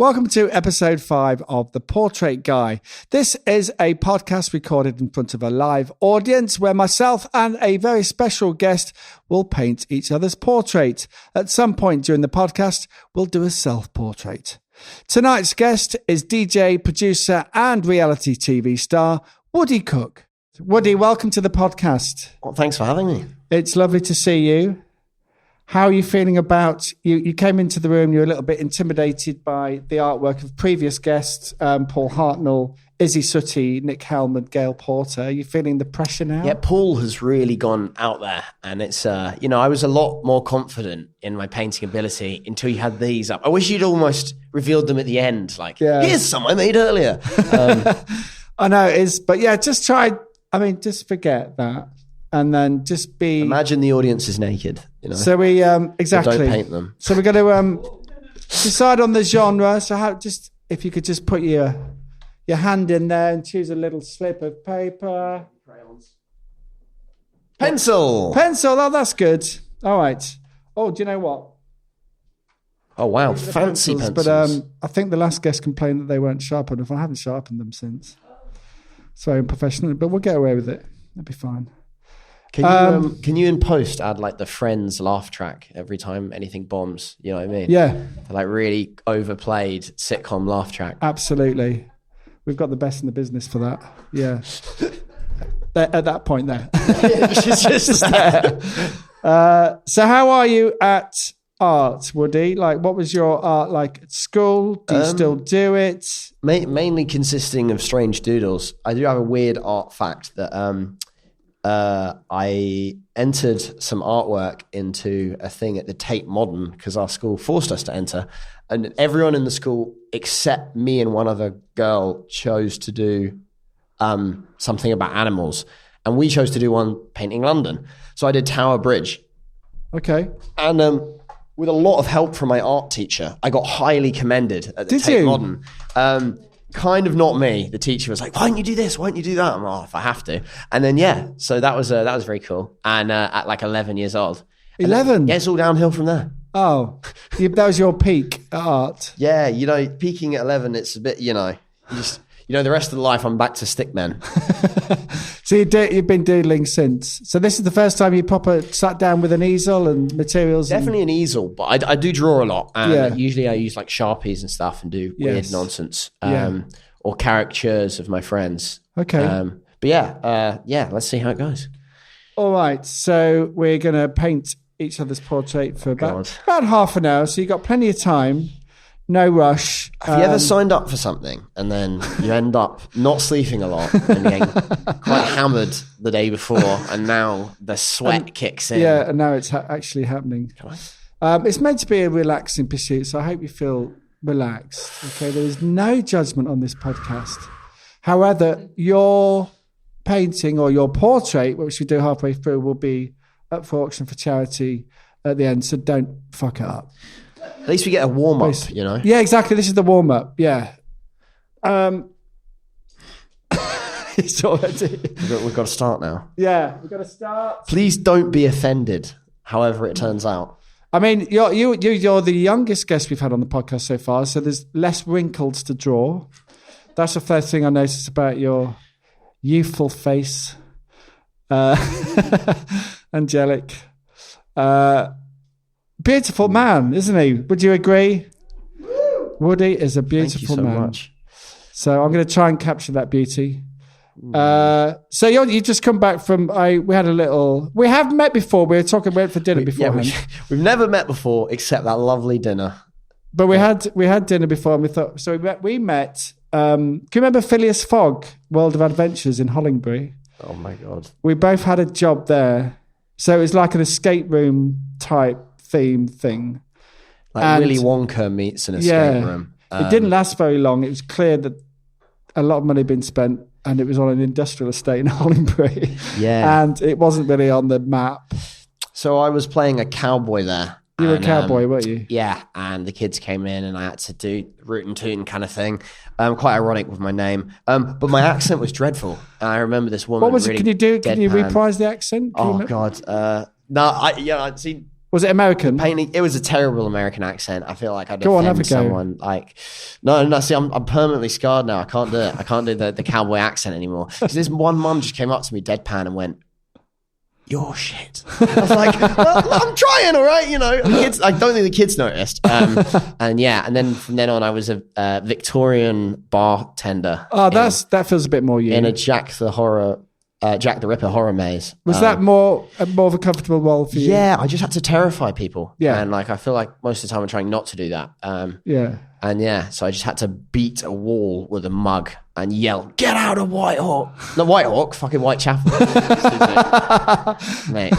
Welcome to episode 5 of The Portrait Guy. This is a podcast recorded in front of a live audience where myself and a very special guest will paint each other's portrait. At some point during the podcast, we'll do a self-portrait. Tonight's guest is DJ, producer and reality TV star Woody Cook. Woody, welcome to the podcast. Well, thanks for having me. It's lovely to see you. How are you feeling about, you came into the room, you're a little bit intimidated by the artwork of previous guests, Paul Hartnell, Izzy Sooty, Nick Helm, Gail Porter. Are you feeling the pressure now? Yeah, Paul has really gone out there, and it's, I was a lot more confident in my painting ability until you had these up. I wish you'd almost revealed them at the end, like, here's some I made earlier. I know it is, but yeah, just just forget that. And then just be... Imagine the audience is naked, So we, exactly. But don't paint them. So we're going to decide on the genre. So if you could just put your hand in there and choose a little slip of paper. Crayons. Pencil. Oh, that's good. All right. Oh, do you know what? Oh, wow. Fancy pencils. But I think the last guest complained that they weren't sharp enough. I haven't sharpened them since. It's very unprofessional, but we'll get away with it. It'll be fine. Can you in post add like the Friends laugh track every time anything bombs? You know what I mean? Yeah. The, like really overplayed sitcom laugh track. Absolutely. We've got the best in the business for that. Yeah. At that point there. just there. So how are you at art, Woody? Like, what was your art like at school? Do you still do it? Mainly consisting of strange doodles. I do have a weird art fact that... I entered some artwork into a thing at the Tate Modern because our school forced us to enter, and everyone in the school except me and one other girl chose to do something about animals, and we chose to do one painting London. So I did Tower Bridge. Okay. And with a lot of help from my art teacher, I got highly commended at the Tate Modern. Kind of not me. The teacher was like, why don't you do this? Why don't you do that? I'm like, if I have to. And then, so that was very cool. And at like 11 years old. 11? Yeah, it's all downhill from there. Oh, that was your peak at art. Yeah, peaking at 11, it's a bit, the rest of the life I'm back to stickmen. So you've been doodling since. So this is the first time you proper sat down with an easel and materials? Definitely an easel, but I do draw a lot. And usually I use like Sharpies and stuff and do weird nonsense. Or caricatures of my friends. Okay. But let's see how it goes. All right. So we're going to paint each other's portrait for about half an hour. So you've got plenty of time. No rush. Have you ever signed up for something and then you end up not sleeping a lot and getting quite hammered the day before, and now the sweat kicks in? Yeah, and now it's actually happening. It's meant to be a relaxing pursuit, so I hope you feel relaxed. Okay, there is no judgment on this podcast. However, your painting or your portrait, which we do halfway through, will be up for auction for charity at the end, so don't fuck it up. At least we get a warm-up, Yeah, exactly. This is the warm-up, yeah. It's already... We've got to start now. Yeah, we've got to start. Please don't be offended, however it turns out. I mean, you're the youngest guest we've had on the podcast so far, so there's less wrinkles to draw. That's the first thing I noticed about your youthful face. Angelic. Beautiful man, isn't he? Would you agree? Woody is a beautiful man. Thank you so much. So I'm going to try and capture that beauty. So you just come back from... we have met before. We went for dinner beforehand. We've never met before except that lovely dinner. But we had dinner before, and we thought... So we met... can you remember Phileas Fogg, World of Adventures in Hollingbury? Oh my God. We both had a job there. So it was like an escape room type theme thing. Like Willy Wonka meets an escape room. It didn't last very long. It was clear that a lot of money had been spent, and it was on an industrial estate in Hollingbury. Yeah. And it wasn't really on the map. So I was playing a cowboy there. You were a cowboy, weren't you? Yeah, and the kids came in and I had to do rootin' tootin' kind of thing. Quite ironic with my name. But my accent was dreadful. And I remember this woman. What was really it? Can you reprise the accent? God. No, I'd seen Was it American? Painting. It was a terrible American accent. I feel like I'd Go on, have a offend go. someone. Like, no. See, I'm permanently scarred now. I can't do it. I can't do the cowboy accent anymore. Because this one mum just came up to me deadpan and went, "You're shit." I was like, well, I'm trying, all right. You know, the kids, I don't think the kids noticed. And then from then on, I was a Victorian bartender. Oh, that feels a bit more you. In a Jack the Ripper horror maze. Was that more of a comfortable role for you? Yeah, I just had to terrify people. Yeah. And like, I feel like most of the time I'm trying not to do that. Yeah. And yeah, so I just had to beat a wall with a mug and yell, "Get out of Whitehawk!" Not Whitehawk, fucking Whitechapel. Mate.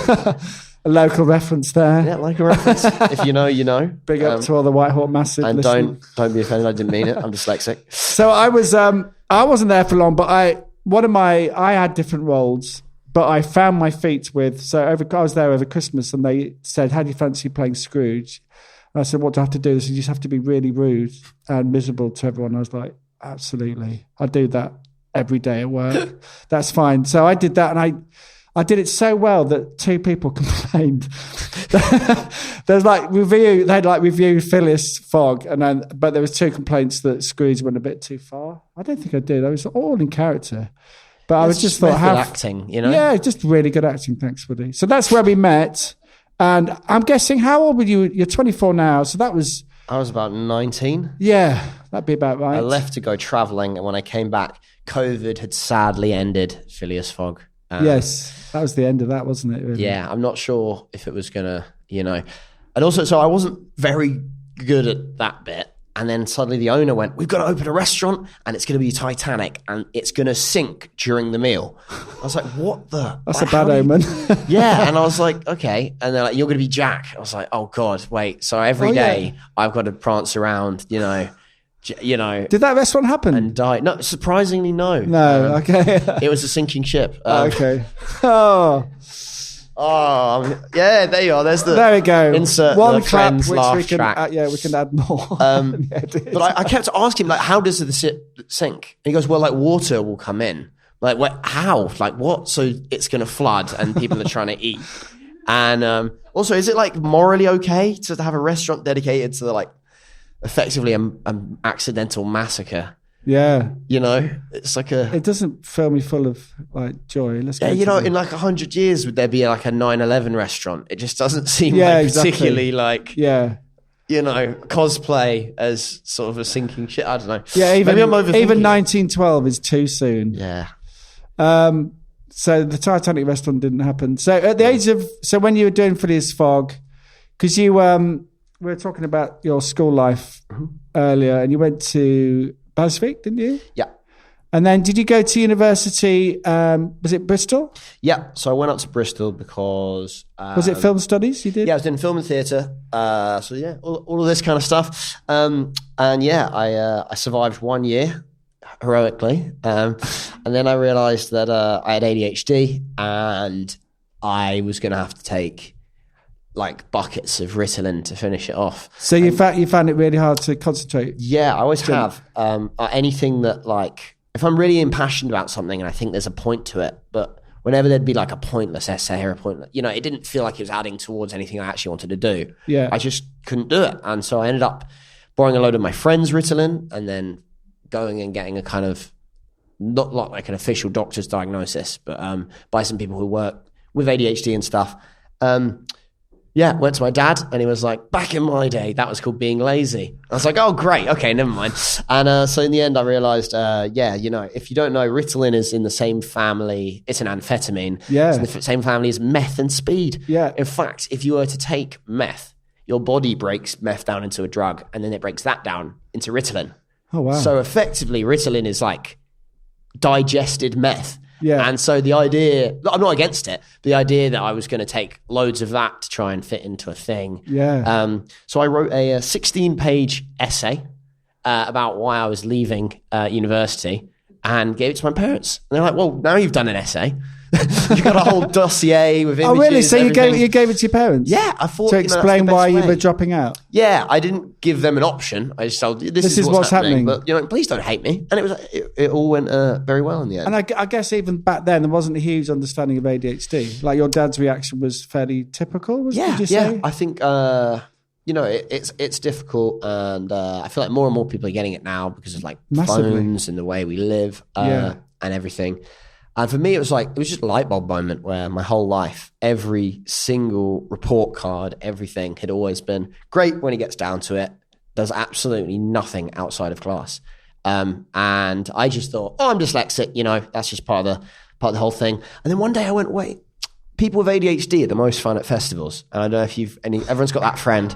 A local reference there. Yeah, local reference. If you know, you know. Big up to all the Whitehawk massive. And listeners. don't be offended. I didn't mean it. I'm dyslexic. So I wasn't there for long, but I had different roles, but I found my feet with. So I was there over Christmas, and they said, "How do you fancy playing Scrooge?" And I said, "What do I have to do?" They said, "You just have to be really rude and miserable to everyone." I was like, "Absolutely, I do that every day at work. That's fine." So I did that, and I did it so well that 2 people complained. There's like they'd review Phileas Fogg, but there was 2 complaints that Scrooge went a bit too far. I don't think I did. I was all in character, but I was just thought acting, you know. Yeah, just really good acting. Thanks, Woody. So that's where we met, and I'm guessing how old were you? You're 24 now, so that was. I was about 19. Yeah, that'd be about right. I left to go travelling, and when I came back, COVID had sadly ended Phileas Fogg. Yes, that was the end of that, wasn't it? Really? Yeah, I'm not sure if it was gonna, you know. And also, so I wasn't very good at that bit. And then suddenly the owner went, "We've got to open a restaurant, and it's going to be Titanic, and it's going to sink during the meal." I was like, "What the?" That's a bad omen. Yeah, and I was like, "Okay." And they're like, "You're going to be Jack." I was like, "Oh God, wait." So every day I've got to prance around, you know. Did that restaurant happen? And die? No, surprisingly, no. No, okay. It was a sinking ship. Okay. Yeah, there you are. There we go. Insert one the clap, Friends which laugh we can. track. We can add more. But I kept asking him, like, how does the ship sink? And he goes, "Well, like water will come in." Like, what? How? Like, what? So it's going to flood, and people are trying to eat. And also, is it like morally okay to have a restaurant dedicated to like effectively an accidental massacre? Yeah, you know, it's like it doesn't fill me full of like joy. Let's go. You know, in like 100 years, would there be like a 9/11 restaurant? It just doesn't seem like particularly like you know, cosplay as sort of a sinking ship. I don't know. Yeah, Maybe I'm overthinking. Even 1912 is too soon. Yeah. So the Titanic restaurant didn't happen. So at the age of when you were doing Phileas Fogg, because you we were talking about your school life earlier, and you went to Basvic, didn't you? Yeah. And then did you go to university, was it Bristol? Yeah. So I went up to Bristol because... was it film studies you did? Yeah, I was doing film and theatre. So yeah, all of this kind of stuff. And yeah, I survived 1 year heroically. And then I realised that I had ADHD and I was going to have to take like buckets of Ritalin to finish it off. So you found it really hard to concentrate? Yeah, I always have. Anything that like, if I'm really impassioned about something and I think there's a point to it, but whenever there'd be like a pointless essay or a pointless, you know, it didn't feel like it was adding towards anything I actually wanted to do. Yeah. I just couldn't do it. And so I ended up borrowing a load of my friends' Ritalin and then going and getting a kind of, not like an official doctor's diagnosis, but by some people who work with ADHD and stuff. Yeah, went to my dad and he was like, "Back in my day, that was called being lazy." I was like, "Oh, great. Okay, never mind." And so in the end, I realized, you know, if you don't know, Ritalin is in the same family. It's an amphetamine. Yeah. It's in the same family as meth and speed. Yeah. In fact, if you were to take meth, your body breaks meth down into a drug and then it breaks that down into Ritalin. Oh, wow. So effectively, Ritalin is like digested meth. Yeah. And so the idea, I'm not against it, the idea that I was going to take loads of that to try and fit into a thing. Yeah. So I wrote a 16-page essay about why I was leaving university and gave it to my parents. And they're like, "Well, now you've done an essay. You've got a whole dossier with images." Oh, really? So you everything. gave it to your parents? Yeah. I thought to explain why you were dropping out? Yeah. I didn't give them an option. I just told you, this is what's happening. But, you know, please don't hate me. And it was it all went very well in the end. And I guess even back then, there wasn't a huge understanding of ADHD. Like your dad's reaction was fairly typical, would you say? I think, it's difficult. And I feel like more and more people are getting it now because of like phones and the way we live and everything. And for me, it was just a light bulb moment where my whole life, every single report card, everything had always been great when it gets down to it. Does absolutely nothing outside of class. And I just thought, I'm dyslexic, that's just part of the whole thing. And then one day I went, wait, people with ADHD are the most fun at festivals. And I don't know if everyone's got that friend.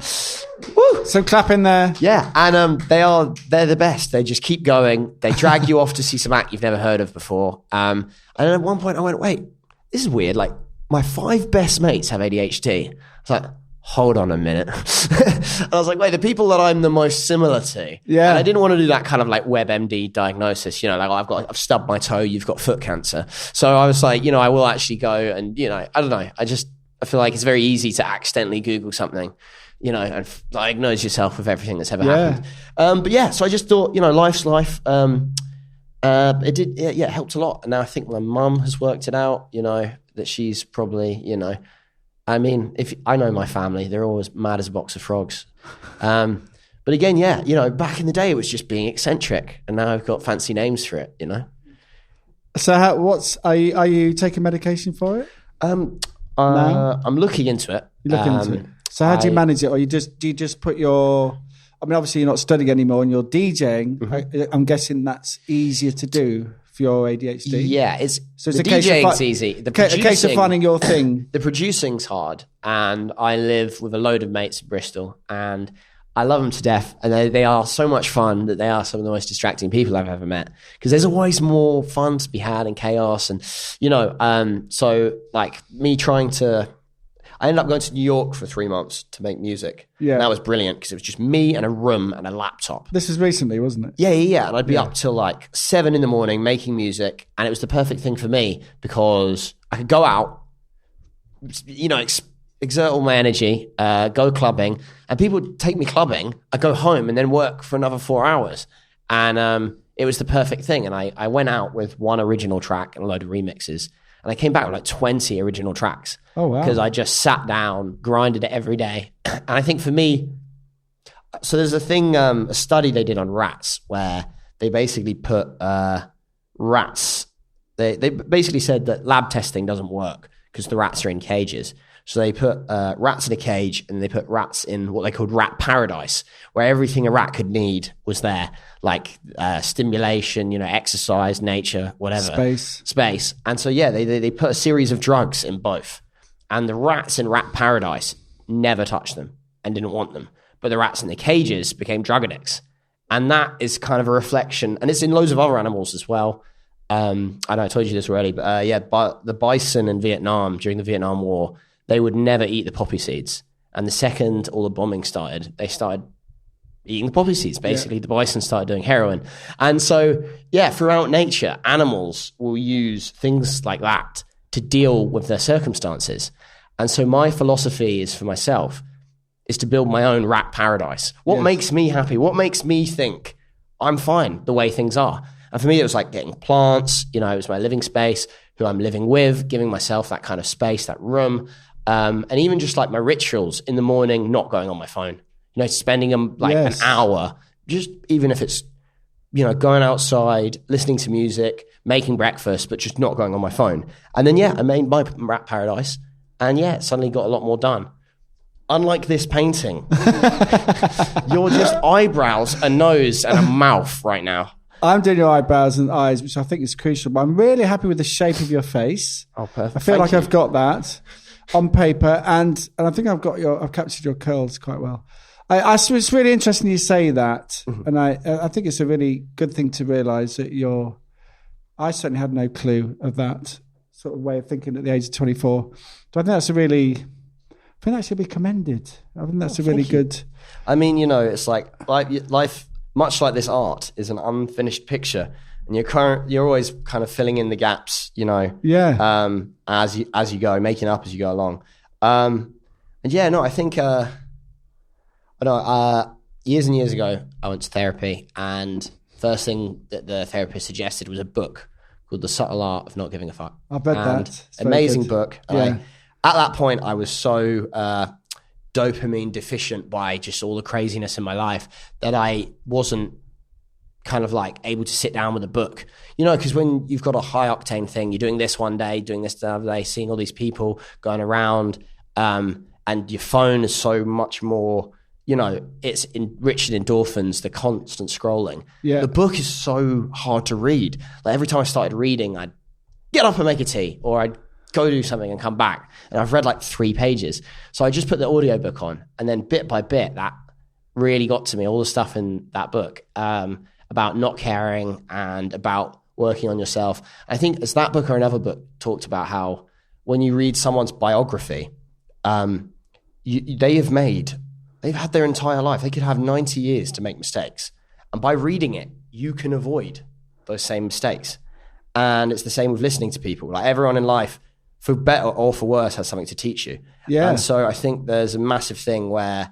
Woo! Some clap in there. Yeah. And they're the best. They just keep going. They drag you off to see some act you've never heard of before. And then at one point I went, wait, this is weird. Like my 5 best mates have ADHD. I was like, hold on a minute. And I was like, wait, the people that I'm the most similar to. Yeah. And I didn't want to do that kind of like WebMD diagnosis, like I've stubbed my toe, you've got foot cancer. So I was like, I will actually go and, I don't know. I feel like it's very easy to accidentally Google something, and diagnose yourself with everything that's ever happened. So I just thought, life's life. It helped a lot. And now I think my mum has worked it out, that she's probably, I mean, if I know my family, they're always mad as a box of frogs. But again, back in the day, it was just being eccentric, and now I've got fancy names for it. So, are you taking medication for it? I'm looking into it. You're looking into it. So, how do you manage it, or do you just put your? I mean, obviously, you're not studying anymore, and you're DJing. Mm-hmm. I'm guessing that's easier to do. Your ADHD? Yeah, it's the DJing's easy. A case of finding your thing. The producing's hard, and I live with a load of mates in Bristol, and I love them to death, and they are so much fun that they are some of the most distracting people I've ever met, because there's always more fun to be had and chaos, and so like me trying to. I ended up going to New York for 3 months to make music. Yeah. And that was brilliant because it was just me and a room and a laptop. This was recently, wasn't it? Yeah. And I'd be up till like 7 a.m. making music. And it was the perfect thing for me because I could go out, exert all my energy, go clubbing. And people would take me clubbing. I'd go home and then work for another 4 hours. And it was the perfect thing. And I went out with 1 original track and a load of remixes. And I came back with like 20 original tracks. Oh, wow. Because I just sat down, grinded it every day. And I think for me, so there's a study they did on rats where they basically put rats, they basically said that lab testing doesn't work because the rats are in cages. So they put rats in a cage and they put rats in what they called rat paradise, where everything a rat could need was there, like stimulation, exercise, nature, whatever. Space. And so, they put a series of drugs in both. And the rats in rat paradise never touched them and didn't want them. But the rats in the cages became drug addicts. And that is kind of a reflection. And it's in loads of other animals as well. I know I told you this already, but the bison in Vietnam during the Vietnam War, they would never eat the poppy seeds. And the second all the bombing started, they started eating the poppy seeds. Basically, the bison started doing heroin. And so, throughout nature, animals will use things like that to deal with their circumstances. And so my philosophy is for myself is to build my own rat paradise. What makes me happy? What makes me think I'm fine the way things are? And for me, it was like getting plants, it was my living space, who I'm living with, giving myself that kind of space, that room. And even just like my rituals in the morning, not going on my phone, spending an hour, just even if it's, going outside, listening to music, making breakfast, but just not going on my phone. And then, I made my rat paradise and it suddenly got a lot more done. Unlike this painting, you're just eyebrows, a nose and a mouth right now. I'm doing your eyebrows and eyes, which I think is crucial, but I'm really happy with the shape of your face. Oh, perfect. I feel I've got that on paper, and I think I've captured your curls quite well. It's really interesting you say that, and I think it's a really good thing to realise that I certainly had no clue of that sort of way of thinking at the age of 24. So I think that should be commended. I think that's a really good. I mean, it's like life, much like this art, is an unfinished picture. And you're always kind of filling in the gaps, as you go, making up as you go along. I think, years and years ago, I went to therapy, and first thing that the therapist suggested was a book called The Subtle Art of Not Giving a Fuck. I've read that. Amazing book. Yeah. At that point, I was so dopamine deficient by just all the craziness in my life that I wasn't kind of like able to sit down with a book, you know, because when you've got a high octane thing, you're doing this one day, doing this the other day, seeing all these people going around, and your phone is so much more, you know, it's enriched in endorphins, the constant scrolling. Yeah. The book is so hard to read. Like every time I started reading, I'd get up and make a tea, or I'd go do something and come back. And I've read like 3 pages. So I just put the audiobook on, and then bit by bit, that really got to me, all the stuff in that book, about not caring and about working on yourself. I think it's that book or another book talked about how when you read someone's biography, they've had their entire life. They could have 90 years to make mistakes. And by reading it, you can avoid those same mistakes. And it's the same with listening to people. Like everyone in life, for better or for worse, has something to teach you. Yeah. And so I think there's a massive thing where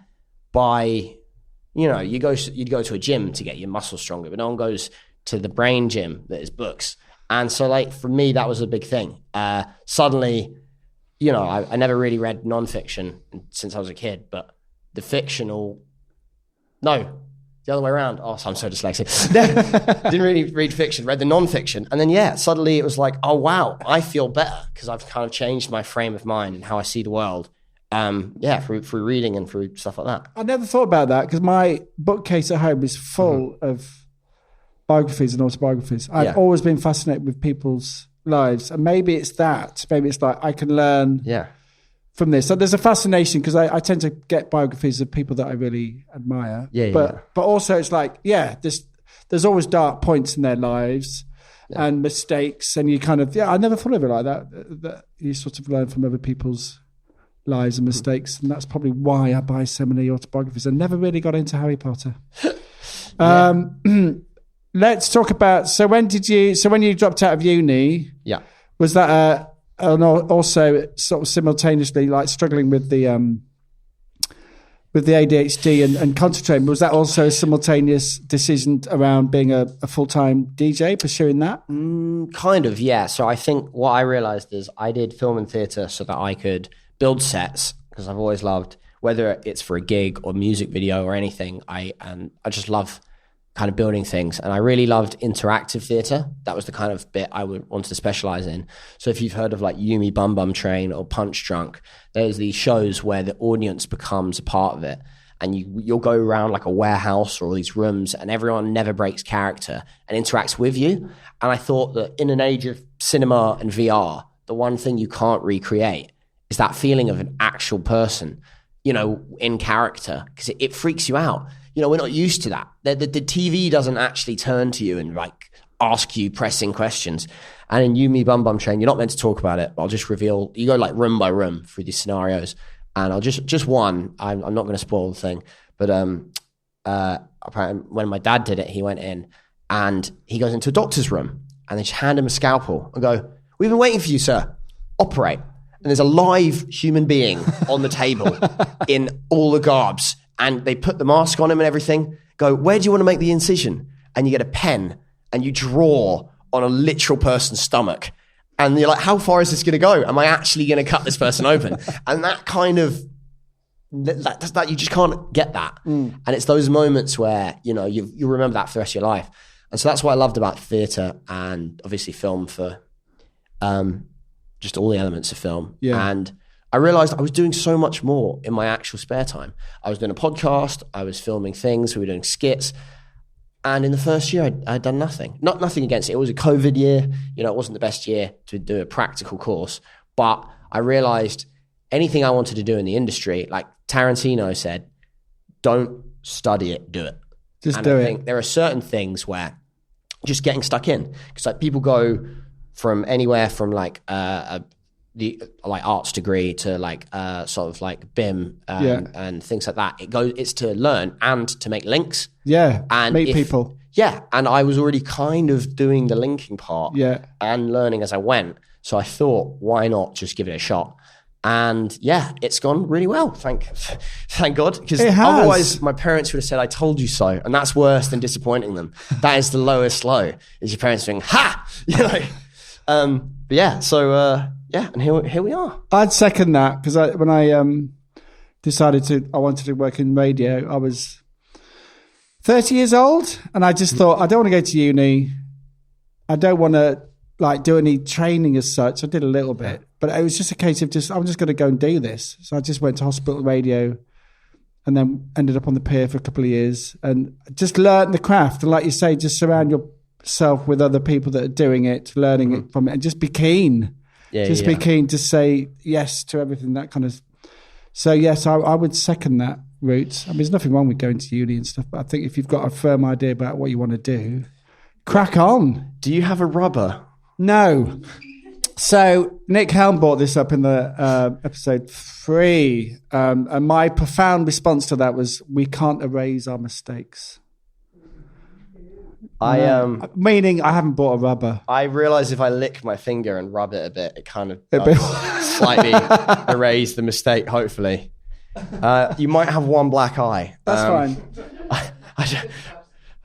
you'd go to a gym to get your muscles stronger, but no one goes to the brain gym that is books. And so like for me, that was a big thing. Suddenly, you know, I never really read nonfiction since I was a kid, but the other way around. Oh, I'm so dyslexic. Didn't really read fiction, read the nonfiction. And then, suddenly it was like, oh, wow, I feel better because I've kind of changed my frame of mind and how I see the world. Through reading and through stuff like that. I never thought about that because my bookcase at home is full of biographies and autobiographies. I've always been fascinated with people's lives. And maybe it's that. Maybe it's like I can learn from this. So there's a fascination because I tend to get biographies of people that I really admire. But also it's like, there's always dark points in their lives and mistakes. And you kind of, I never thought of it like that you sort of learn from other people's lives and mistakes. And that's probably why I buy so many autobiographies. I never really got into Harry Potter. Let's talk about, so when you dropped out of uni, was that and also sort of simultaneously like struggling with the ADHD and concentrating, was that also a simultaneous decision around being a full-time DJ, pursuing that? Kind of, yeah. So I think what I realized is I did film and theatre so that I could build sets, because I've always loved, whether it's for a gig or music video or anything, I just love kind of building things. And I really loved interactive theatre. That was the kind of bit I wanted to specialize in. So if you've heard of like Yumi Bum Bum Train or Punch Drunk, there's these shows where the audience becomes a part of it. And you'll go around like a warehouse or all these rooms and everyone never breaks character and interacts with you. And I thought that in an age of cinema and VR, the one thing you can't recreate is that feeling of an actual person, you know, in character, because it freaks you out. You know, we're not used to that. The TV doesn't actually turn to you and like ask you pressing questions. And in Yumi Bum Bum Train, you're not meant to talk about it, but I'll just reveal, you go like room by room through these scenarios. And I'll just one, I'm not going to spoil the thing, but apparently when my dad did it, he went in and he goes into a doctor's room and they just hand him a scalpel and go, "We've been waiting for you, sir. Operate." And there's a live human being on the table in all the garbs. And they put the mask on him and everything. Go, "Where do you want to make the incision?" And you get a pen and you draw on a literal person's stomach. And you're like, how far is this going to go? Am I actually going to cut this person open? And that kind of, that you just can't get that. And it's those moments where, you know, you remember that for the rest of your life. And so that's what I loved about theatre and obviously film for just all the elements of film. Yeah. And I realized I was doing so much more in my actual spare time. I was doing a podcast, I was filming things, we were doing skits. And in the first year, I'd done nothing. Nothing against it. It was a COVID year. You know, it wasn't the best year to do a practical course. But I realized anything I wanted to do in the industry, like Tarantino said, don't study it, do it. Just do it. I think there are certain things where just getting stuck in. Because like people go from anywhere from like the like arts degree to like sort of like BIM and things like that. It's to learn and to make links. Yeah, and meet people. Yeah, and I was already kind of doing the linking part and learning as I went. So I thought, why not just give it a shot? And yeah, it's gone really well. Thank God. Because It has. otherwise my parents would have said, I told you so. And that's worse than disappointing them. That is the lowest low, is your parents being, ha! You know? But yeah, so yeah, and here we are. I'd second that, because when I decided I wanted to work in radio, I was 30 years old, and I just thought, I don't want to go to uni. I don't want to do any training as such. I did a little bit, but it was just a case of I'm just going to go and do this. So I just went to hospital radio, and then ended up on the pier for a couple of years, and just learned the craft. And like you say, just surround yourself with other people that are doing it, learning it from it, and just be keen. Be keen to say yes to everything, that kind of. So yes, I would second that route. I mean, there's nothing wrong with going to uni and stuff, but I think if you've got a firm idea about what you want to do, crack on. Do you have a rubber? No. So Nick Helm brought this up in the episode 3, and my profound response to that was, we can't erase our mistakes. Meaning I haven't bought a rubber. I realise if I lick my finger and rub it a bit, it kind of slightly erase the mistake, hopefully. You might have one black eye. That's fine.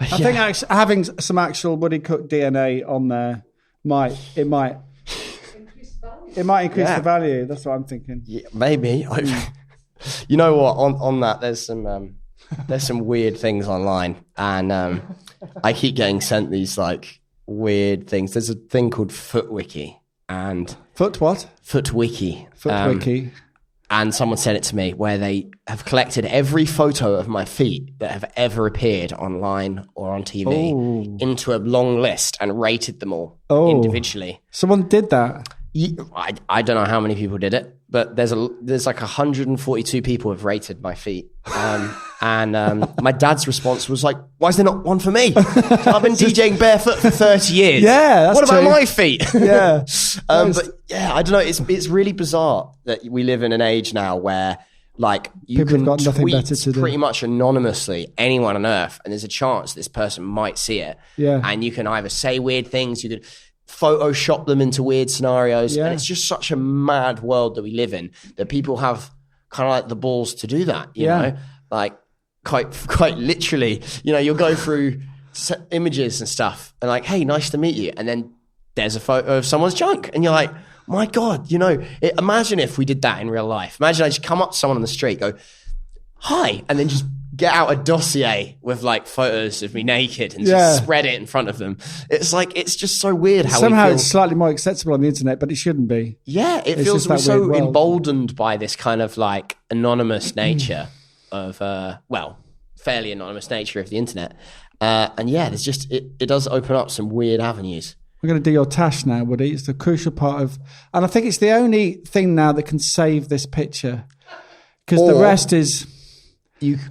I think having some actual Woody Cook DNA on there might increase the value. That's what I'm thinking. Yeah, maybe. You know what? On that, there's some weird things online, and I keep getting sent these weird things. There's a thing called FootWiki, and FootWiki. FootWiki. And someone sent it to me, where they have collected every photo of my feet that have ever appeared online or on TV into a long list and rated them all individually. Someone did that? I don't know how many people did it, but there's 142 people have rated my feet. And my dad's response was like, why is there not one for me? I've been DJing barefoot for 30 years. Yeah, that's what about true. my feet? Yeah. But yeah, I don't know. It's really bizarre that we live in an age now where you can tweet pretty much anonymously anyone on earth, and there's a chance this person might see it. Yeah. And you can either say weird things, you could Photoshop them into weird scenarios. Yeah. And it's just such a mad world that we live in, that people have kind of the balls to do that, you know? Quite literally, you'll go through images and stuff and hey, nice to meet you. And then there's a photo of someone's junk. And you're like, my God, imagine if we did that in real life. Imagine I just come up to someone on the street, go, hi, and then just get out a dossier with photos of me naked and just spread it in front of them. It's just so weird how somehow it's slightly more acceptable on the internet, but it shouldn't be. Yeah, it feels we're so emboldened by this kind of anonymous nature of fairly anonymous nature of the internet. And yeah, there's just it does open up some weird avenues. We're going to do your tash now, Woody. It's the crucial part of, and I think it's the only thing now that can save this picture, because the rest is.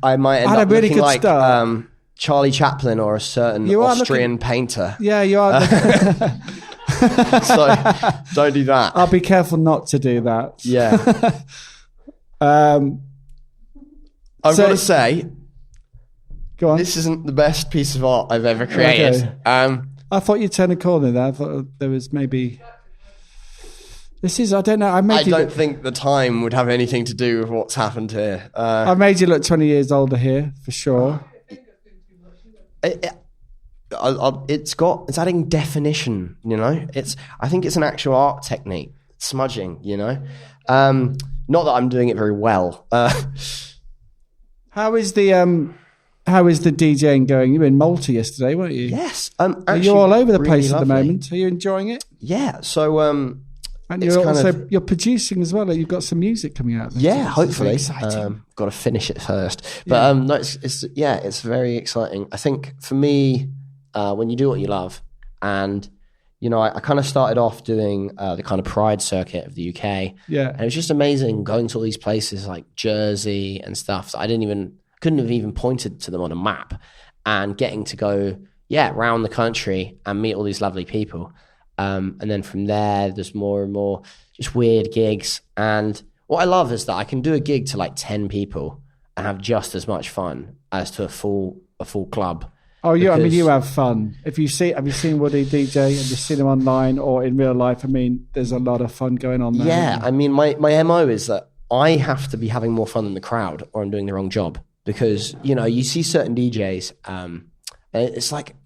I might end up looking like Charlie Chaplin or a certain Austrian painter. Yeah, you are. So don't do that. I'll be careful not to do that. Yeah. I've got to say, go on. This isn't the best piece of art I've ever created. Okay. I thought you'd turn a corner there. I thought there was maybe. This is, I don't know. I don't think the time would have anything to do with what's happened here. I made you look 20 years older here, for sure. It's adding definition, I think it's an actual art technique, smudging, Not that I'm doing it very well. How is the DJing going? You were in Malta yesterday, weren't you? Yes. You're all over the place really at the moment. Are you enjoying it? Yeah. So, and you're producing as well. You've got some music coming out. Yeah, hopefully. Got to finish it first. But no, it's very exciting. I think for me, when you do what you love, and I kind of started off doing the kind of Pride circuit of the UK. Yeah, and it was just amazing going to all these places like Jersey and stuff that I couldn't have even pointed to them on a map, and getting to go around the country and meet all these lovely people. And then from there's more and more just weird gigs. And what I love is that I can do a gig to 10 people and have just as much fun as to a full club. Oh, I mean, you have fun. Have you seen Woody DJ? Have you seen him online or in real life? I mean, there's a lot of fun going on there. Yeah, I mean, my MO is that I have to be having more fun than the crowd or I'm doing the wrong job. Because, you see certain DJs, and it's like,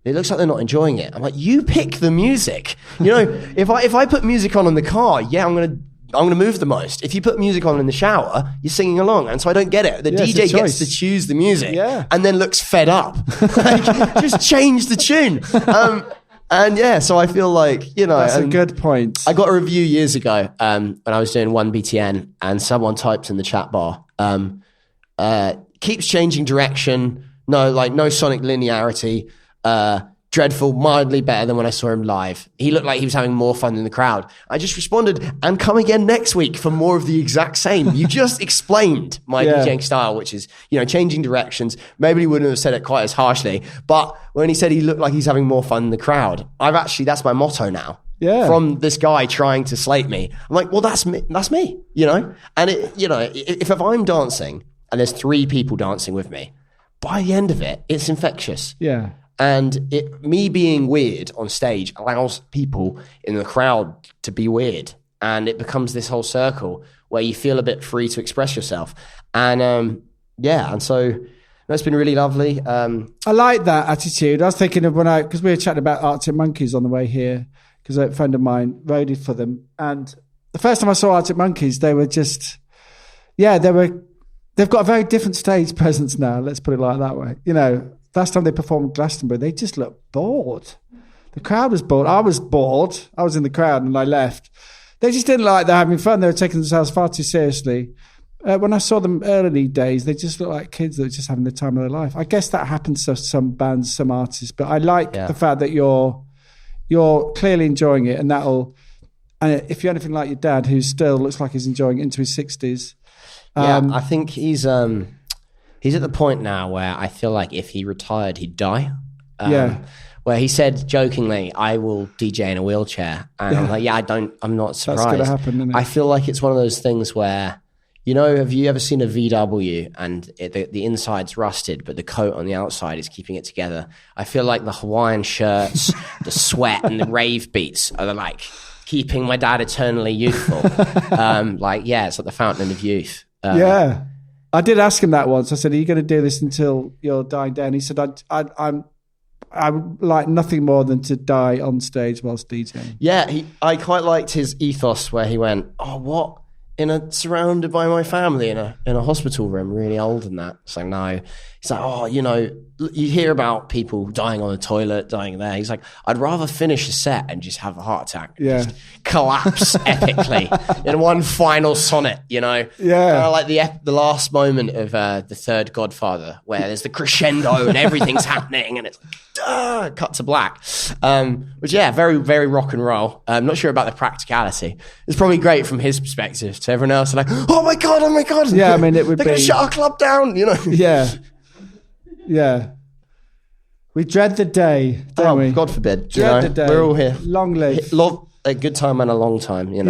it looks like they're not enjoying it. I'm like, you pick the music. If I put music on in the car, yeah, I'm gonna move the most. If you put music on in the shower, you're singing along, and so I don't get it. The DJ gets to choose the music, and then looks fed up. Like, just change the tune. So I feel like that's a good point. I got a review years ago when I was doing 1BTN, and someone typed in the chat bar, keeps changing direction. No sonic linearity. Dreadful, mildly better than when I saw him live. He looked like he was having more fun than the crowd. I just responded, and come again next week for more of the exact same. You just explained my DJing style, which is, changing directions. Maybe he wouldn't have said it quite as harshly, but when he said he looked like he's having more fun than the crowd, that's my motto now. Yeah. From this guy trying to slate me. I'm like, well, that's me, And if I'm dancing and there's 3 people dancing with me, by the end of it, it's infectious. Yeah. And me being weird on stage allows people in the crowd to be weird. And it becomes this whole circle where you feel a bit free to express yourself. And and so it's been really lovely. I like that attitude. I was thinking of because we were chatting about Arctic Monkeys on the way here, because a friend of mine roadied for them. And the first time I saw Arctic Monkeys, they were just, they've got a very different stage presence now. Let's put it like that way. Last time they performed Glastonbury, they just looked bored. The crowd was bored. I was bored. I was in the crowd and I left. They just didn't like they're having fun. They were taking themselves far too seriously. When I saw them early days, they just looked like kids that were just having the time of their life. I guess that happens to some bands, some artists, but I like the fact that you're clearly enjoying it, and and if you're anything like your dad, who still looks like he's enjoying it into his 60s. I think he's at the point now where I feel like if he retired, he'd die. Where he said jokingly, I will DJ in a wheelchair. And I'm like, I'm not surprised. That's going to happen, isn't it? I feel like it's one of those things where, have you ever seen a VW and the inside's rusted, but the coat on the outside is keeping it together? I feel like the Hawaiian shirts, the sweat and the rave beats are like keeping my dad eternally youthful. It's like the fountain of youth. I did ask him that once. I said, are you going to do this until you're dying down? He said, I would like nothing more than to die on stage whilst DJing. Yeah, I quite liked his ethos where he went, oh, what? Surrounded by my family in a hospital room, really old and that. So no, he's like, oh, you hear about people dying on the toilet, dying there. He's like, I'd rather finish a set and just have a heart attack, just collapse epically in one final sonnet, Yeah. Like the last moment of the third Godfather, where there's the crescendo and everything's happening and it's like, cut to black. Which, very, very rock and roll. I'm not sure about the practicality. It's probably great from his perspective. To everyone else, like, oh my god. Yeah, I mean, it would they're going to shut our club down, Yeah. We dread the day, don't we? God forbid. Dread the day. We're all here. Long live. Love a good time and a long time, in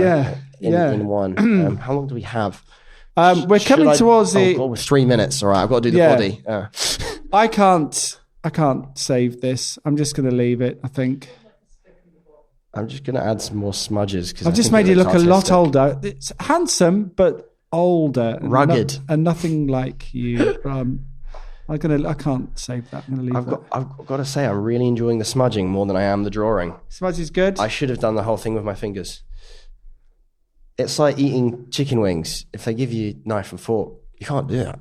one. How long do we have? We're coming towards the... Oh, God, 3 minutes. All right, I've got to do the body. I can't save this. I'm just going to leave it, I think. I'm just going to add some more smudges. I've just made you look a lot older. It's handsome, but older. Rugged. And nothing like you. I can't save that. I'm going to leave that. I've got to say, I'm really enjoying the smudging more than I am the drawing. Smudge is good. I should have done the whole thing with my fingers. It's like eating chicken wings. If they give you knife and fork, you can't do that.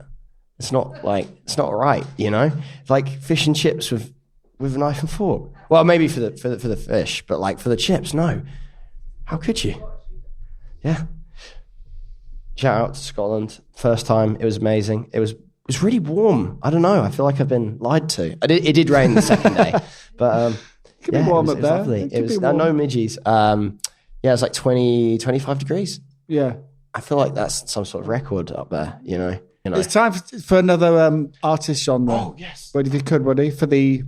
It's not right, It's like fish and chips with a knife and fork. Well, maybe for the fish, but like for the chips, no. How could you? Yeah. Shout out to Scotland. First time, it was amazing. It was really warm. I don't know. I feel like I've been lied to. It did rain the second day, but it could be warm up there. Lovely. It was no midgies. It was like 25 degrees. Yeah. I feel like that's some sort of record up there. It's time for another artist genre. Oh yes. But if you could, Woody, for the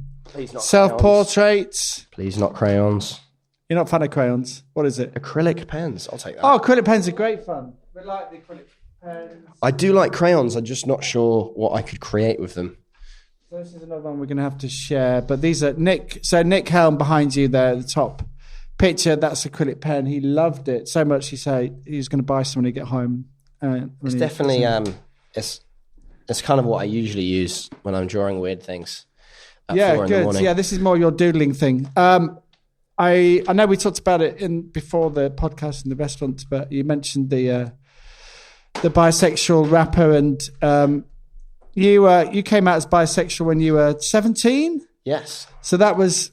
self-portraits. Please not crayons. You're not a fan of crayons. What is it? Acrylic pens. I'll take that. Oh, acrylic pens are great fun. We like the acrylic pens. I do like crayons. I'm just not sure what I could create with them. So this is another one we're going to have to share. But these are Nick. So Nick Helm behind you there, the top picture. That's acrylic pen. He loved it so much. He said he was going to buy some when he get home. It's definitely it's kind of what I usually use when I'm drawing weird things. Yeah, good. Yeah, this is more your doodling thing. I know we talked about it before the podcast in the restaurant, but you mentioned the bisexual rapper, and you came out as bisexual when you were 17. Yes. So that was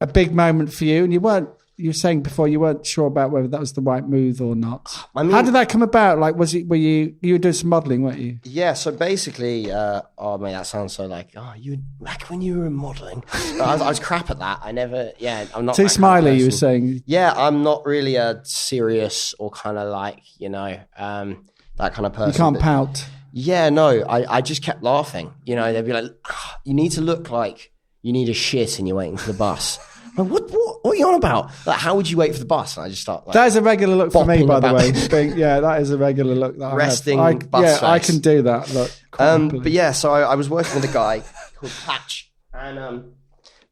a big moment for you, and you were saying before you weren't sure about whether that was the right move or not. I mean, how did that come about? Like, were you were doing some modelling, weren't you? Yeah. So basically, oh man, that sounds so like, you back when you were modelling. I was crap at that. I'm not too smiley. You were saying, yeah, I'm not really a serious or kind of like that kind of person. You can't pout. Yeah, no, I just kept laughing. They'd be like, you need to look like you need a shit and you're waiting for the bus. Like, what are you on about? Like, how would you wait for the bus? And I just start like... That is a regular look for me, by the way. That is a regular look that resting I have. Bus yeah, face. I can do that look. But yeah, so I was working with a guy called Patch. And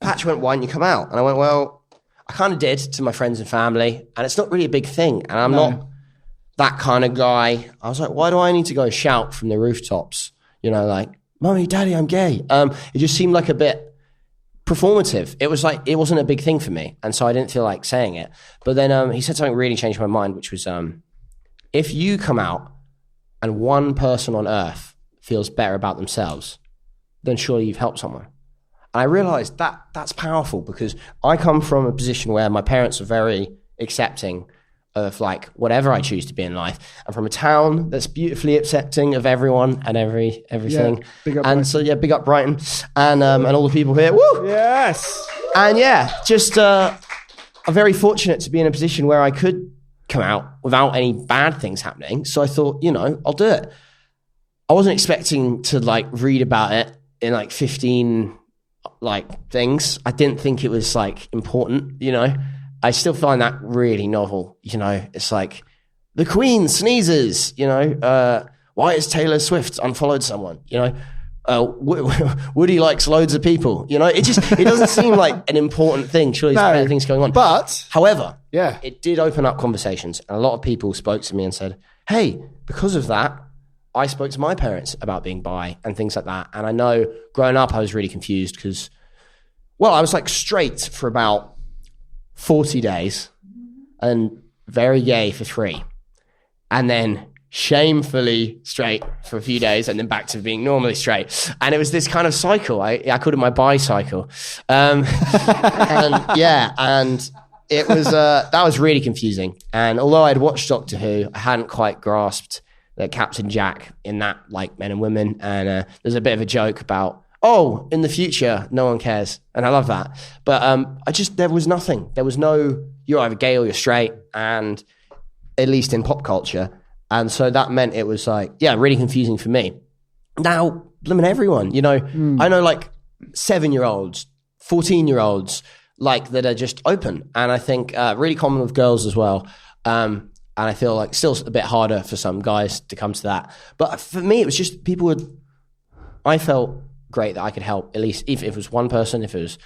Patch went, why didn't you come out? And I went, well, I kind of did to my friends and family. And it's not really a big thing. And I'm not that kind of guy. I was like, why do I need to go shout from the rooftops? Like, Mummy, Daddy, I'm gay. It just seemed like a bit performative. It was like, it wasn't a big thing for me. And so I didn't feel like saying it. But then he said something really changed my mind, which was, if you come out and one person on earth feels better about themselves, then surely you've helped someone. And I realized that that's powerful, because I come from a position where my parents are very accepting of like whatever I choose to be in life. I'm from a town that's beautifully accepting of everyone and everything. Yeah, big up and Brighton. so yeah, big up Brighton and all the people here. Woo! Yes. And yeah, just I'm very fortunate to be in a position where I could come out without any bad things happening. So I thought, I'll do it. I wasn't expecting to like read about it in like 15 like things. I didn't think it was like important, I still find that really novel. It's like the Queen sneezes, why is Taylor Swift unfollowed someone? Woody likes loads of people, it doesn't seem like an important thing. Surely there's better things going on. But however, it did open up conversations. And a lot of people spoke to me and said, hey, because of that, I spoke to my parents about being bi and things like that. And I know growing up, I was really confused because, I was like straight for about 40 days and very gay for 3. And then shamefully straight for a few days and then back to being normally straight. And it was this kind of cycle. I called it my bi cycle. And it was, that was really confusing. And although I'd watched Doctor Who, I hadn't quite grasped that Captain Jack in that, like Men and Women. And there's a bit of a joke about, in the future, no one cares. And I love that. But there was nothing. There was no, you're either gay or you're straight. And at least in pop culture. And so that meant it was like, really confusing for me. Now, blimmin' everyone, I know like 7-year-olds, 14-year-olds, like that are just open. And I think really common with girls as well. And I feel like still a bit harder for some guys to come to that. But for me, it was just I felt great that I could help, at least if it was one person, if it was,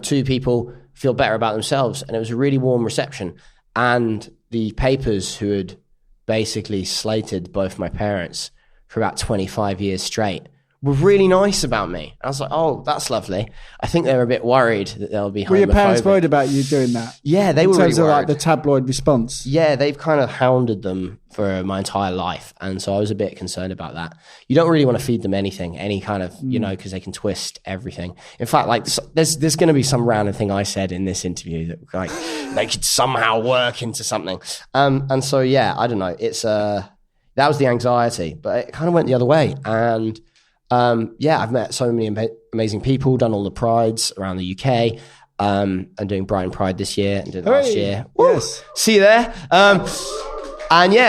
2 people feel better about themselves. And it was a really warm reception. And the papers who had basically slated both my parents for about 25 years straight were really nice about me. I was like, that's lovely. I think they were a bit worried that they'll be homophobic. Were your parents worried about you doing that? Yeah, they were really worried. In terms of like the tabloid response? Yeah, they've kind of hounded them for my entire life. And so I was a bit concerned about that. You don't really want to feed them anything, any kind of, because they can twist everything. In fact, like there's going to be some random thing I said in this interview that like they could somehow work into something. And so, I don't know. It's that was the anxiety, but it kind of went the other way. And I've met so many amazing people, done all the prides around the UK. I'm doing Brighton Pride this year and did last year. Woo! Yes. See you there.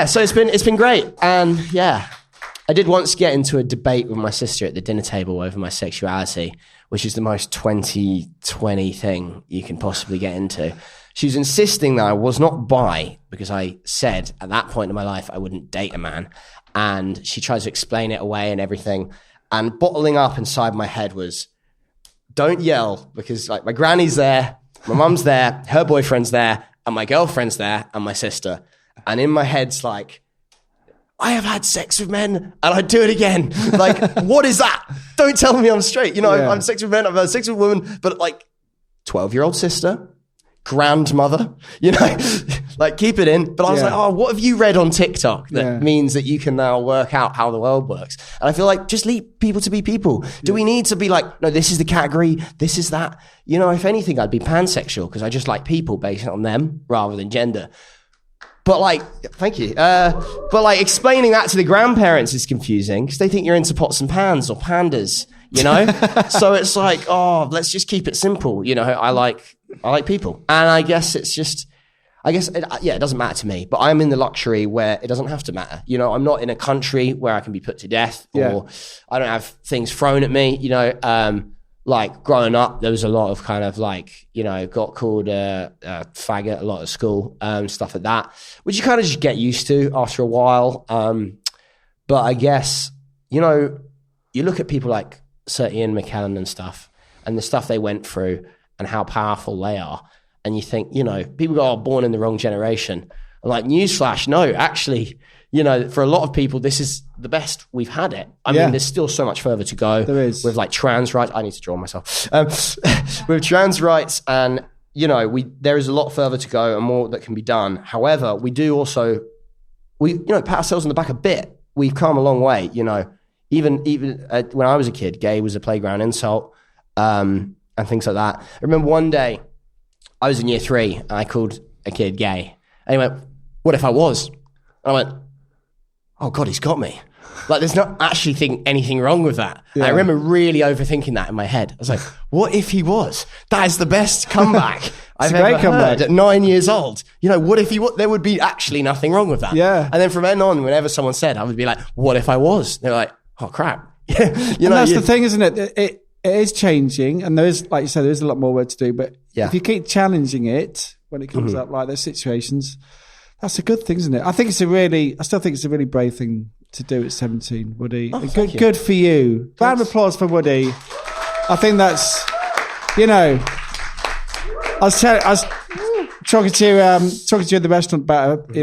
So it's been great. And I did once get into a debate with my sister at the dinner table over my sexuality, which is the most 2020 thing you can possibly get into. She was insisting that I was not bi because I said at that point in my life I wouldn't date a man. And she tries to explain it away and everything. And bottling up inside my head was, don't yell, because like my granny's there, my mum's there, her boyfriend's there, and my girlfriend's there, and my sister. And in my head's like, I have had sex with men and I'd do it again. Like, what is that? Don't tell me I'm straight. I've had sex with men, I've had sex with women, but like 12-year-old sister, grandmother, like keep it in. But I was like, oh, what have you read on TikTok that means that you can now work out how the world works? And I feel like just leave people to be people. Do we need to be like, no, this is the category, this is that? If anything, I'd be pansexual because I just like people based on them rather than gender. But like, thank you. But like explaining that to the grandparents is confusing because they think you're into pots and pans or pandas, So it's like, oh, let's just keep it simple. I like people. And I guess it doesn't matter to me, but I'm in the luxury where it doesn't have to matter. I'm not in a country where I can be put to death or I don't have things thrown at me, Like growing up, there was a lot of kind of like, got called a faggot a lot at school, stuff like that, which you kind of just get used to after a while. But I guess, you look at people like Sir Ian McKellen and stuff and the stuff they went through and how powerful they are. And you think, people are born in the wrong generation. And like, newsflash, no, actually, for a lot of people, this is the best we've had it. I mean, there's still so much further to go. There is. With like trans rights. I need to draw myself. With trans rights and, there is a lot further to go and more that can be done. However, we do also, pat ourselves on the back a bit. We've come a long way, even when I was a kid, gay was a playground insult, and things like that. I remember one day I was in year 3 and I called a kid gay. And he went, what if I was? And I went, oh God, he's got me. Like, there's not actually anything wrong with that. Yeah. I remember really overthinking that in my head. I was like, what if he was? That is the best comeback I've ever heard at 9 years old. What if he was? There would be actually nothing wrong with that. Yeah. And then from then on, whenever someone said, I would be like, what if I was? They're like, oh crap. That's the thing, isn't it? It is changing. And there is, like you said, there is a lot more work to do. But if you keep challenging it when it comes up like those situations, that's a good thing, isn't it? I still think it's a really brave thing to do at 17, Woody. Oh, good for you. Round of applause for Woody. I think that's, I was talking to you at the restaurant about,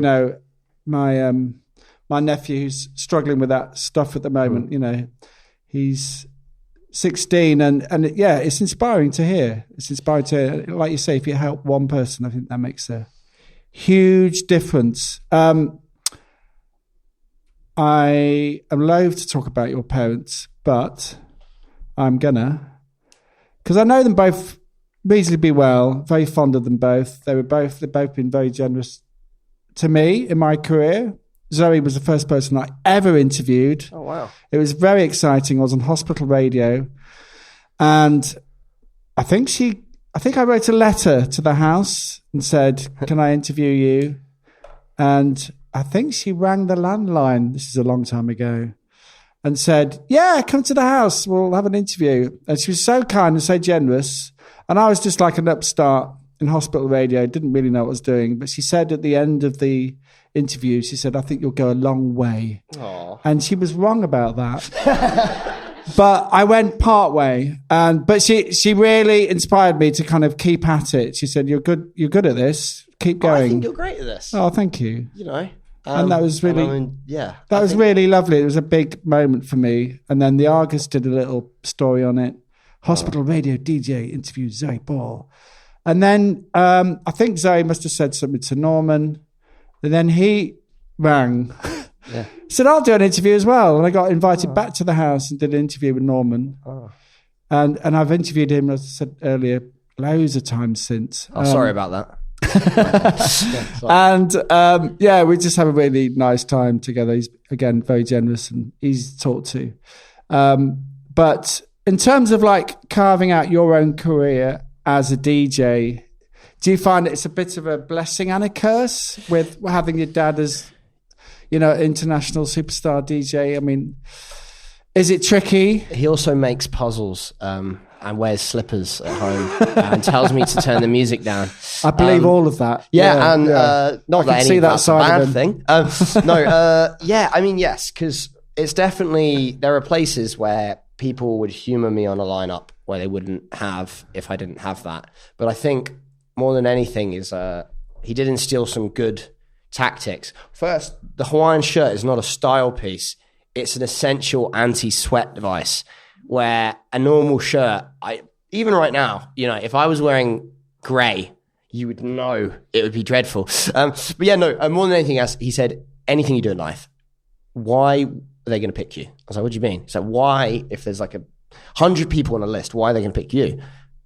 my nephew who's struggling with that stuff at the moment. He's 16 and it's inspiring to hear. Like you say, if you help one person, I think that makes a huge difference. I am loath to talk about your parents, but I'm gonna, because I know them both reasonably well, very fond of them both. They've both been very generous to me in my career. Zoe was the first person I ever interviewed. Oh, wow. It was very exciting. I was on hospital radio and I think I wrote a letter to the house and said, can I interview you? And I think she rang the landline, this is a long time ago, and said, yeah, come to the house, we'll have an interview. And she was so kind and so generous. And I was just like an upstart in hospital radio, didn't really know what I was doing. But she said at the end of the interview, she said, I think you'll go a long way. Aww. And she was wrong about that. But I went part way. But she really inspired me to kind of keep at it. She said, you're good at this. Keep going. I think you're great at this. Oh, thank you. And that was really, really lovely. It was a big moment for me. And then the Argus did a little story on it. Hospital radio DJ interviewed Zoe Ball. And then I think Zoe must have said something to Norman. And then he rang. Yeah. Said, I'll do an interview as well. And I got invited back to the house and did an interview with Norman. Oh. And I've interviewed him, as I said earlier, loads of times since. Oh, sorry about that. And we just have a really nice time together. He's, again, very generous and easy to talk to. But in terms of like carving out your own career as a DJ, do you find it's a bit of a blessing and a curse with having your dad as, international superstar DJ? I mean, is it tricky? He also makes puzzles and wears slippers at home and tells me to turn the music down. I believe all of that. Not that any that's a bad thing. I mean, yes, because it's definitely, there are places where people would humor me on a lineup where they wouldn't have if I didn't have that. But I think more than anything is he did instill some good tactics. First, the Hawaiian shirt is not a style piece. It's an essential anti-sweat device where a normal shirt, even right now, you know, if I was wearing grey, you would know it would be dreadful. But yeah, no, more than anything else, he said, anything you do in life, why are they going to pick you? I was like, what do you mean? So why, if there's like 100 people on a list, why are they going to pick you?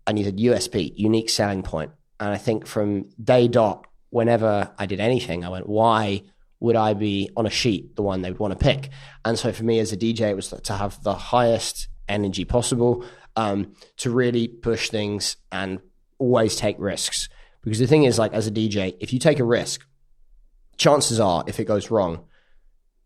And he said, USP, unique selling point. And I think from day dot, whenever I did anything, I went, why would I be on a sheet the one they would want to pick? And so for me as a DJ, it was to have the highest energy possible, to really push things and always take risks. Because the thing is, like, as a DJ, if you take a risk, chances are, if it goes wrong,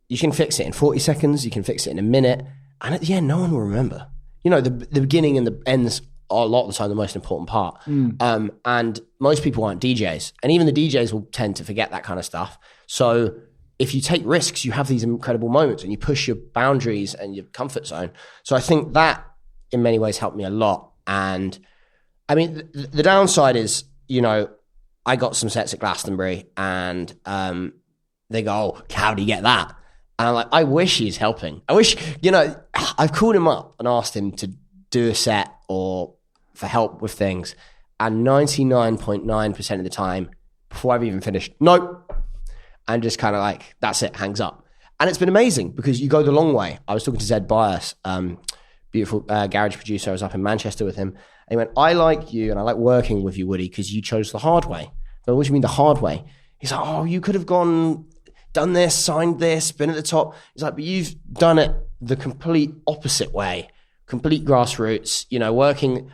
you can fix it in 40 seconds, you can fix it in a minute, and at the end, no one will remember. You know, the beginning and the ends are a lot of the time the most important part. And most people aren't DJs. And even the DJs will tend to forget that kind of stuff. So if you take risks, you have these incredible moments and you push your boundaries and your comfort zone. So I think that in many ways helped me a lot. And I mean, the downside is, you know, I got some sets at Glastonbury and they go, oh, how do you get that? And I'm like, I wish he's helping. I wish, you know, I've called him up and asked him to do a set or for help with things. And 99.9% of the time, before I've even finished, nope. And just kind of like, that's it, hangs up. And it's been amazing because you go the long way. I was talking to Zed Bias, beautiful garage producer. I was up in Manchester with him. And he went, I like you and I like working with you, Woody, because you chose the hard way. But what do you mean the hard way? He's like, oh, you could have done this, signed this, been at the top. He's like, but you've done it the complete opposite way, complete grassroots, you know, working,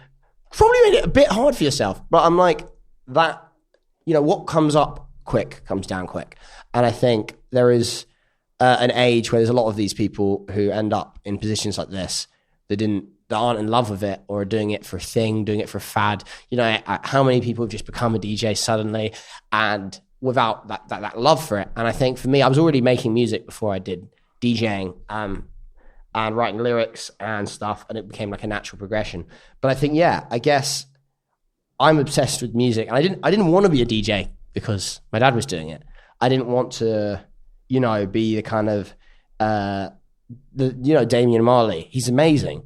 probably made it a bit hard for yourself. But I'm like, that, you know, what comes up quick comes down quick. And I think there is an age where there's a lot of these people who end up in positions like this that aren't in love with it or are doing it for a thing, doing it for a fad. You know, how many people have just become a DJ suddenly and without that love for it? And I think for me, I was already making music before I did DJing and writing lyrics and stuff, and it became like a natural progression. But I think, yeah, I guess I'm obsessed with music. And I didn't want to be a DJ because my dad was doing it. I didn't want to, you know, be the kind of, Damian Marley. He's amazing,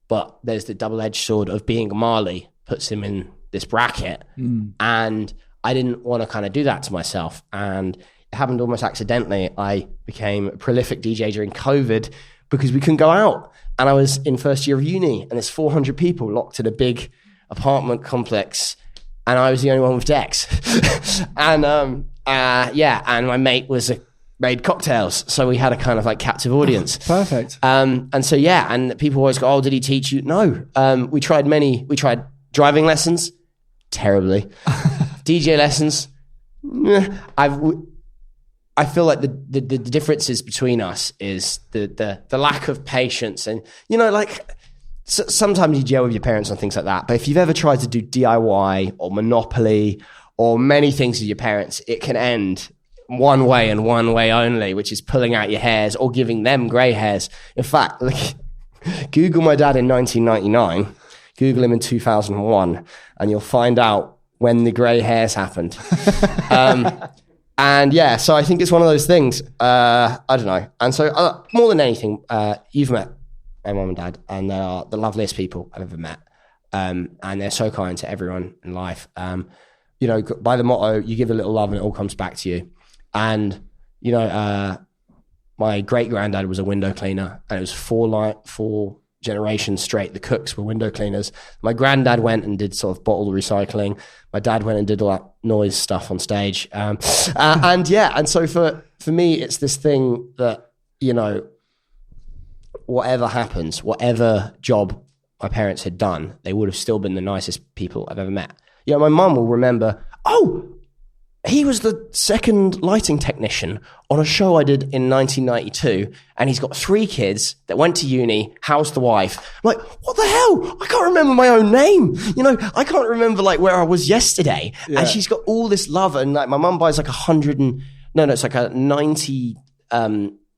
but there's the double-edged sword of being Marley puts him in this bracket. And I didn't want to kind of do that to myself. And it happened almost accidentally. I became a prolific DJ during COVID because we couldn't go out. And I was in first year of uni and there's 400 people locked in a big apartment complex. And I was the only one with decks. And and my mate made cocktails. So we had a kind of like captive audience. Perfect. And so, yeah, and people always go, oh, did he teach you? No. We tried driving lessons, terribly. DJ lessons. I feel like the differences between us is the lack of patience. And, you know, like sometimes you gel with your parents on things like that. But if you've ever tried to do DIY or Monopoly or many things with your parents, it can end one way and one way only, which is pulling out your hairs or giving them grey hairs. In fact, like, Google my dad in 1999, Google him in 2001, and you'll find out when the grey hairs happened. And yeah, so I think it's one of those things. I don't know. And so more than anything, you've met my mum and dad, and they are the loveliest people I've ever met. And they're so kind to everyone in life. You know, by the motto, you give a little love and it all comes back to you. And, you know, my great-granddad was a window cleaner, and it was four generations straight. The cooks were window cleaners. My granddad went and did sort of bottle recycling. My dad went and did all that noise stuff on stage. And so for me, it's this thing that, you know, whatever happens, whatever job my parents had done, they would have still been the nicest people I've ever met. You know, my mum will remember, oh, he was the second lighting technician on a show I did in 1992, and he's got 3 kids that went to uni, housed the wife. I'm like, what the hell? I can't remember my own name. You know, I can't remember like where I was yesterday. Yeah. And she's got all this love, and like my mum buys like it's like a 90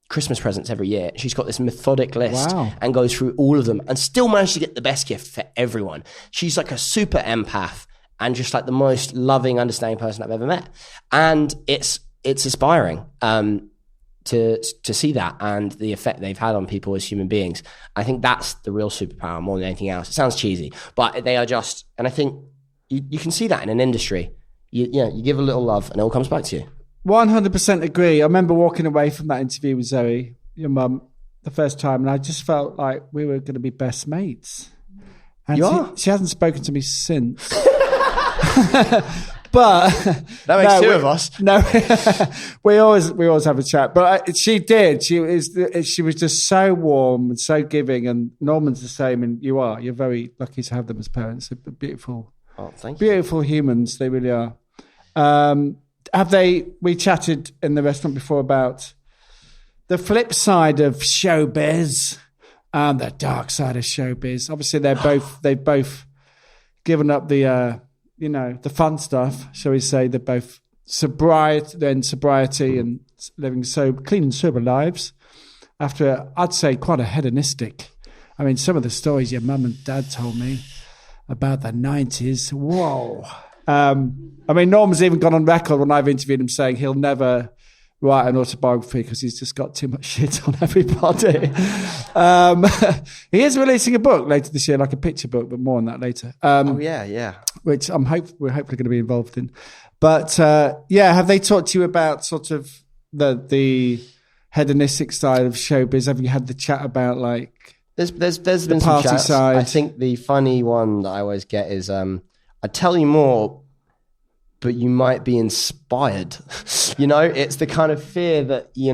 Christmas presents every year. She's got this methodic list Wow. and goes through all of them and still managed to get the best gift for everyone. She's like a super empath and just like the most loving, understanding person I've ever met. And it's inspiring to see that and the effect they've had on people as human beings. I think that's the real superpower more than anything else. It sounds cheesy, but they are just, and I think you can see that in an industry. You give a little love and it all comes back to you. 100% agree. I remember walking away from that interview with Zoe, your mum, the first time, and I just felt like we were going to be best mates. And she hasn't spoken to me since. But that makes two of us. No, we always have a chat. But she did. She was just so warm and so giving. And Norman's the same, and you're very lucky to have them as parents. They're beautiful. Oh, thank you. Beautiful humans, they really are. We chatted in the restaurant before about the flip side of showbiz, the dark side of showbiz. Obviously, they've both given up the fun stuff, shall we say. They're both sobriety and living clean and sober lives after, I'd say, quite a hedonistic. I mean, some of the stories your mum and dad told me about the 90s. Whoa. I mean, Norm's even gone on record when I've interviewed him saying he'll never write an autobiography because he's just got too much shit on everybody. He is releasing a book later this year, like a picture book, but more on that later. Yeah. Which we're hopefully going to be involved in. But have they talked to you about sort of the hedonistic side of showbiz? Have you had the chat about like There's been some chats. Side? I think the funny one that I always get is I tell you more, but you might be inspired. It's the kind of fear that, you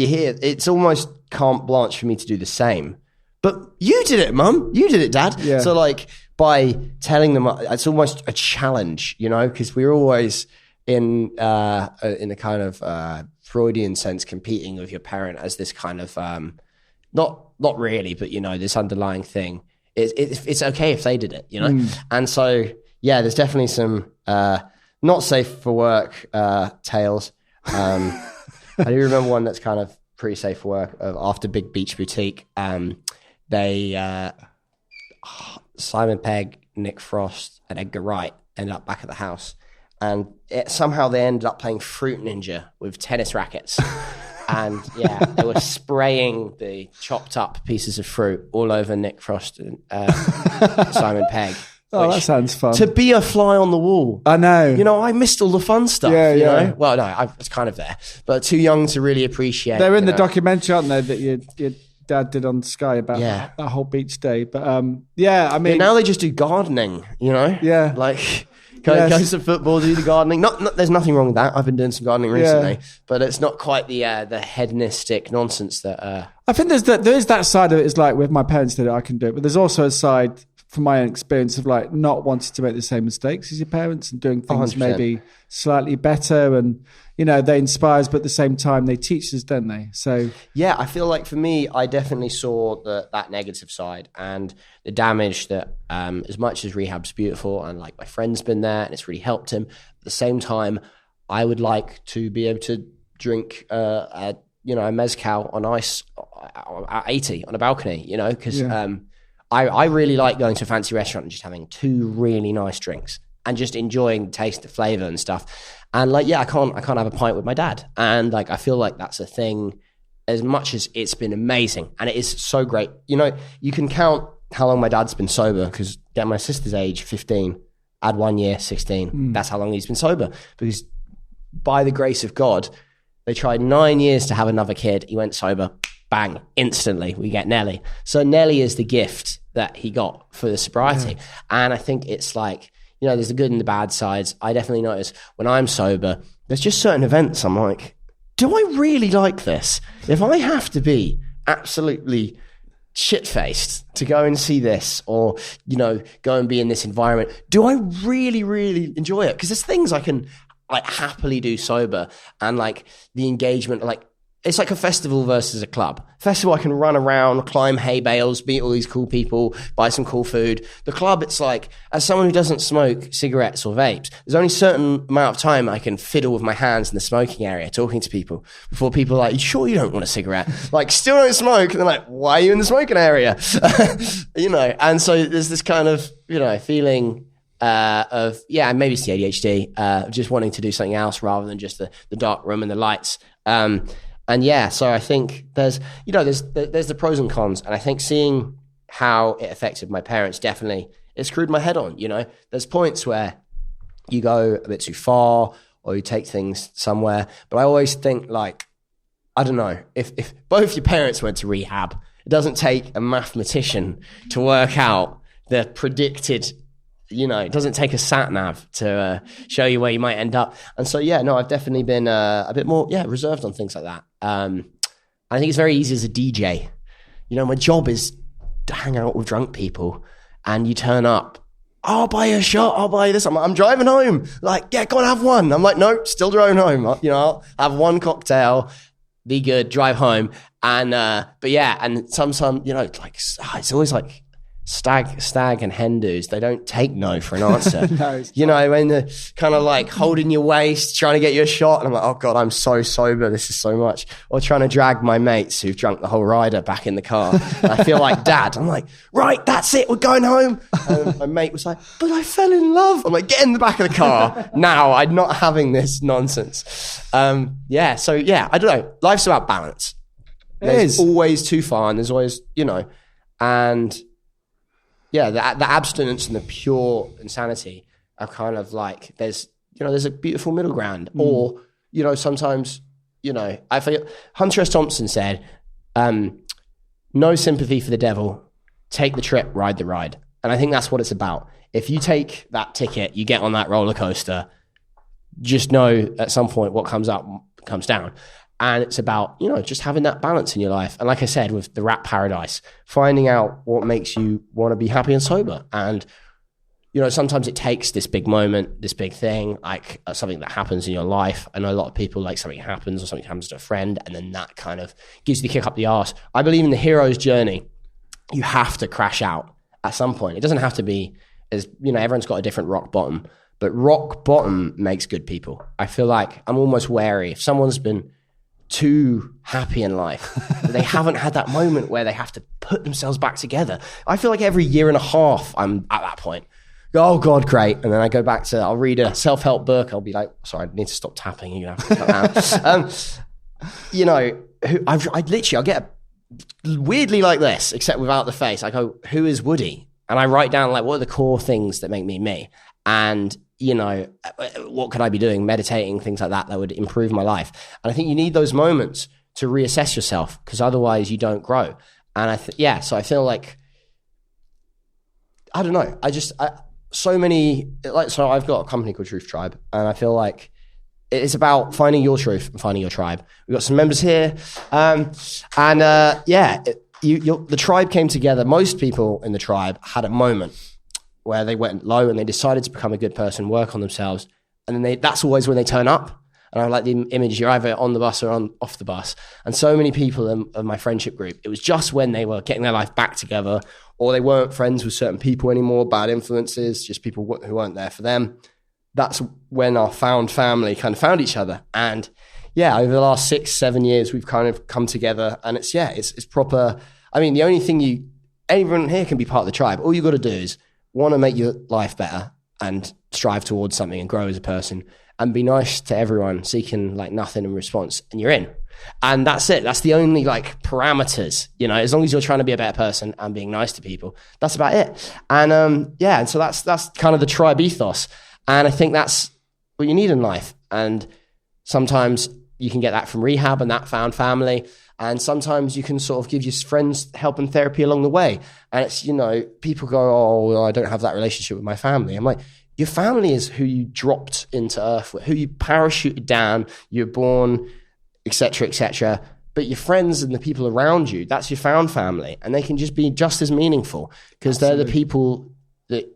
hear. It's almost carte blanche for me to do the same. But you did it, Mum. You did it, Dad. Yeah. So like by telling them, it's almost a challenge, because we're always in a kind of Freudian sense competing with your parent as this kind of, not really, but, this underlying thing. It's okay if they did it, And so, yeah, there's definitely some not safe for work tales. I do remember one that's kind of pretty safe for work. After Big Beach Boutique, Simon Pegg, Nick Frost, and Edgar Wright ended up back at the house. And somehow they ended up playing Fruit Ninja with tennis rackets. And yeah, they were spraying the chopped up pieces of fruit all over Nick Frost and Simon Pegg. Oh, that sounds fun. To be a fly on the wall. I know. I missed all the fun stuff. Yeah, you know? Well, no, I was kind of there, but too young to really appreciate. They're in the documentary, aren't they, that your dad did on Sky about that whole beach day. But I mean, now they just do gardening. Yeah, like. Go to football, do the gardening. Not, there's nothing wrong with that. I've been doing some gardening recently, but it's not quite the hedonistic nonsense that. I think there is that side of it. Is like with my parents did it, I can do it, but there's also a side from my own experience of like not wanting to make the same mistakes as your parents and doing things 100%. Maybe slightly better, and they inspire us, but at the same time they teach us, don't they? So yeah, I feel like for me, I definitely saw that negative side and the damage that as much as rehab's beautiful and like my friend's been there and it's really helped him, at the same time I would like to be able to drink a mezcal on ice at 80 on a balcony, because I really like going to a fancy restaurant and just having two really nice drinks and just enjoying the taste, the flavor and stuff. And like, I can't have a pint with my dad. And like, I feel like that's a thing. As much as it's been amazing and it is so great, you can count how long my dad's been sober, because at my sister's age, 15, add 1 year, 16. That's how long he's been sober, because by the grace of God, they tried 9 years to have another kid. He went sober, bang, instantly we get Nelly. So Nelly is the gift that he got for the sobriety. And I think it's like, there's the good and the bad sides. I definitely notice when I'm sober, there's just certain events I'm like, do I really like this? If I have to be absolutely shit-faced to go and see this or, go and be in this environment, do I really, really enjoy it? Because there's things I can like happily do sober, and like the engagement, like it's like a festival versus a club. Festival, I can run around, climb hay bales, meet all these cool people, buy some cool food. The club, it's like, as someone who doesn't smoke cigarettes or vapes, there's only a certain amount of time I can fiddle with my hands in the smoking area, talking to people, before people are like, you sure you don't want a cigarette? Like, still don't smoke? And they're like, why are you in the smoking area? And so there's this kind of, feeling of, maybe it's the ADHD, just wanting to do something else rather than just the dark room and the lights. So I think there's the pros and cons. And I think seeing how it affected my parents, definitely it screwed my head on. There's points where you go a bit too far or you take things somewhere. But I always think, like, I don't know, if both your parents went to rehab, it doesn't take a mathematician to work out the predicted, it doesn't take a sat nav to show you where you might end up. And so, I've definitely been a bit more, reserved on things like that. I think it's very easy as a DJ. My job is to hang out with drunk people, and you turn up, I'll buy you a shot, I'll buy you this. I'm driving home. Like, go and have one. I'm like, nope, still driving home. I'll have one cocktail, be good, drive home. And, and sometimes, it's always like, stag and hen do's, they don't take no for an answer. No, when they're kind of like holding your waist, trying to get you a shot, and I'm like, oh God, I'm so sober, this is so much. Or trying to drag my mates who've drunk the whole rider back in the car. And I feel like dad. I'm like, right, that's it, we're going home. And my mate was like, but I fell in love. I'm like, get in the back of the car now, I'm not having this nonsense. I don't know, life's about balance. There's always too far, and there's always, and the abstinence and the pure insanity are kind of like, there's a beautiful middle ground. Or, sometimes, I feel Hunter S. Thompson said, no sympathy for the devil, take the trip, ride the ride. And I think that's what it's about. If you take that ticket, you get on that roller coaster, just know at some point what comes up comes down. And it's about, just having that balance in your life. And like I said, with the Rat Paradise, finding out what makes you want to be happy and sober. And, sometimes it takes this big moment, this big thing, like something that happens in your life. I know a lot of people, like, something happens or something happens to a friend, and then that kind of gives you the kick up the arse. I believe in the hero's journey. You have to crash out at some point. It doesn't have to be as, everyone's got a different rock bottom, but rock bottom makes good people. I feel like I'm almost wary if someone's been too happy in life, they haven't had that moment where they have to put themselves back together. I feel like every year and a half I'm at that point. Oh God, great. And then I go back to, I'll read a self-help book. I'll be like, sorry, I need to stop tapping. You're gonna have to cut down. I'll get weirdly like this, except without the face. I go, who is Woody? And I write down, like, what are the core things that make me me? And what could I be doing? Meditating, things like that would improve my life. And I think you need those moments to reassess yourself, because otherwise you don't grow. And so I feel like, I don't know. So I've got a company called Truth Tribe, and I feel like it's about finding your truth and finding your tribe. We've got some members here. The tribe came together. Most people in the tribe had a moment where they went low and they decided to become a good person, work on themselves. And then that's always when they turn up. And I like the image, you're either on the bus or off the bus. And so many people in my friendship group, it was just when they were getting their life back together, or they weren't friends with certain people anymore, bad influences, just people who weren't there for them. That's when our found family kind of found each other. And over the last 6-7 years, we've kind of come together, and it's proper. I mean, the only thing anyone here can be part of the tribe. All you got to do is want to make your life better and strive towards something and grow as a person and be nice to everyone, seeking like nothing in response, and you're in. And that's it. That's the only like parameters, as long as you're trying to be a better person and being nice to people, that's about it. And and so that's kind of the tribe ethos. And I think that's what you need in life. And sometimes you can get that from rehab and that found family. And sometimes you can sort of give your friends help and therapy along the way. And it's, people go, oh, well, I don't have that relationship with my family. I'm like, your family is who you dropped into earth with, who you parachuted down, you're born, etc., etc. But your friends and the people around you, that's your found family. And they can just be just as meaningful, because they're the people that,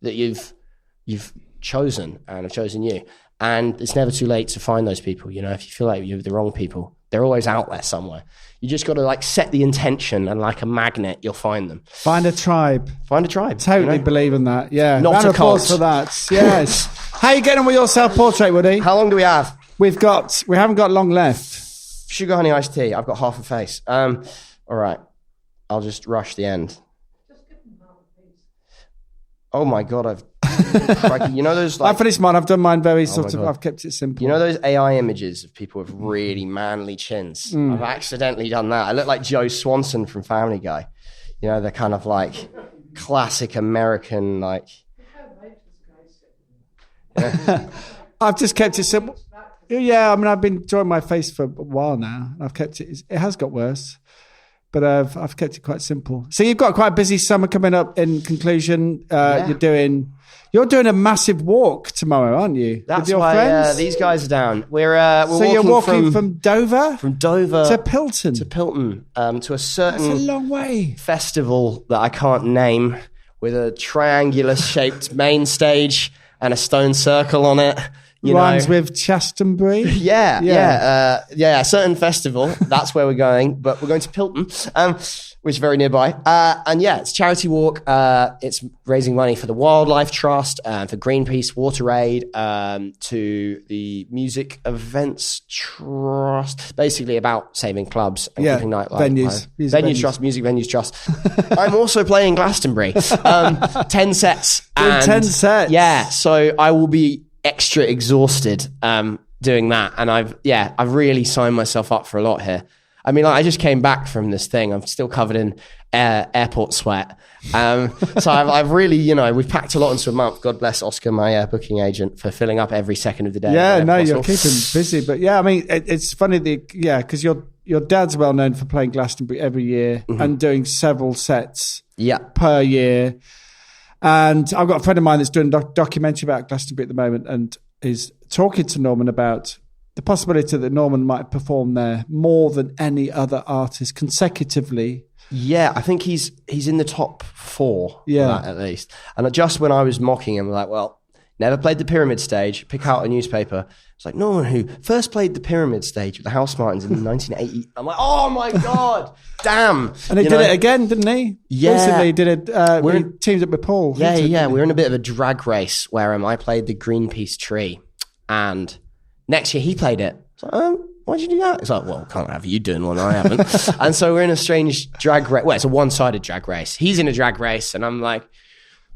that you've chosen and have chosen you. And it's never too late to find those people. If you feel like you're the wrong people, They're always out there somewhere. You just got to like set the intention, and like a magnet, you'll find them. Find a tribe. Totally believe in that. Yeah. Not a cult. For that. Yes. How are you getting on with your self-portrait, Woody? How long do we have? We haven't got long left. Sugar honey iced tea. I've got half a face. All right. I'll just rush the end. Oh my God, you know those like... I finished mine. I've done mine very I've kept it simple. You know those AI images of people with really manly chins? I've accidentally done that. I look like Joe Swanson from Family Guy. You know, they're kind of like classic American, like... I've just kept it simple. Yeah, I mean, I've been drawing my face for a while now. I've kept it. It has got worse, but I've kept it quite simple. So you've got quite a busy summer coming up. In conclusion, you're doing a massive walk tomorrow, aren't you? That's with your why friends? These guys are down. We're so you're walking from Dover, to Pilton, to a certain That's a long way. festival that I can't name, with a triangular shaped main stage and a stone circle on it. Rhymes with Chastenbury. Yeah. A certain festival. That's where we're going. But we're going to Pilton, which is very nearby. And yeah, it's a charity walk. It's raising money for the Wildlife Trust, for Greenpeace, Water Aid, to the Music Events Trust. Basically about saving clubs and keeping nightlife. Music Venues Trust. I'm also playing Glastonbury. 10 sets. 10 sets. Yeah. So I will be extra exhausted doing that, and I've really signed myself up for a lot here. I mean, like, I just came back from this thing. I'm still covered in airport sweat. So I've really, we've packed a lot into a month. God bless Oscar, my booking agent, for filling up every second of the day. Yeah, no, you're keeping busy. But yeah, I mean, it's funny, because your dad's well known for playing Glastonbury every year and doing several sets per year. And I've got a friend of mine that's doing a documentary about Glastonbury at the moment, and is talking to Norman about the possibility that Norman might perform there more than any other artist consecutively. Yeah, I think he's in the top 4 for that, at least. And just when I was mocking him, like, well, never played the Pyramid Stage, pick out a newspaper. It's like, Norman, who first played the Pyramid Stage with the House Martins in 1980. I'm like, oh my God, damn. And he did it again, didn't he? Yeah. Recently he did it, he teamed up with Paul. Yeah. We're in a bit of a drag race where I played the Greenpeace tree. And next year he played it. It's like, why'd you do that? It's like, well, can't have you doing one, I haven't. And so we're in a strange drag race. Well, it's a one-sided drag race. He's in a drag race, and I'm like,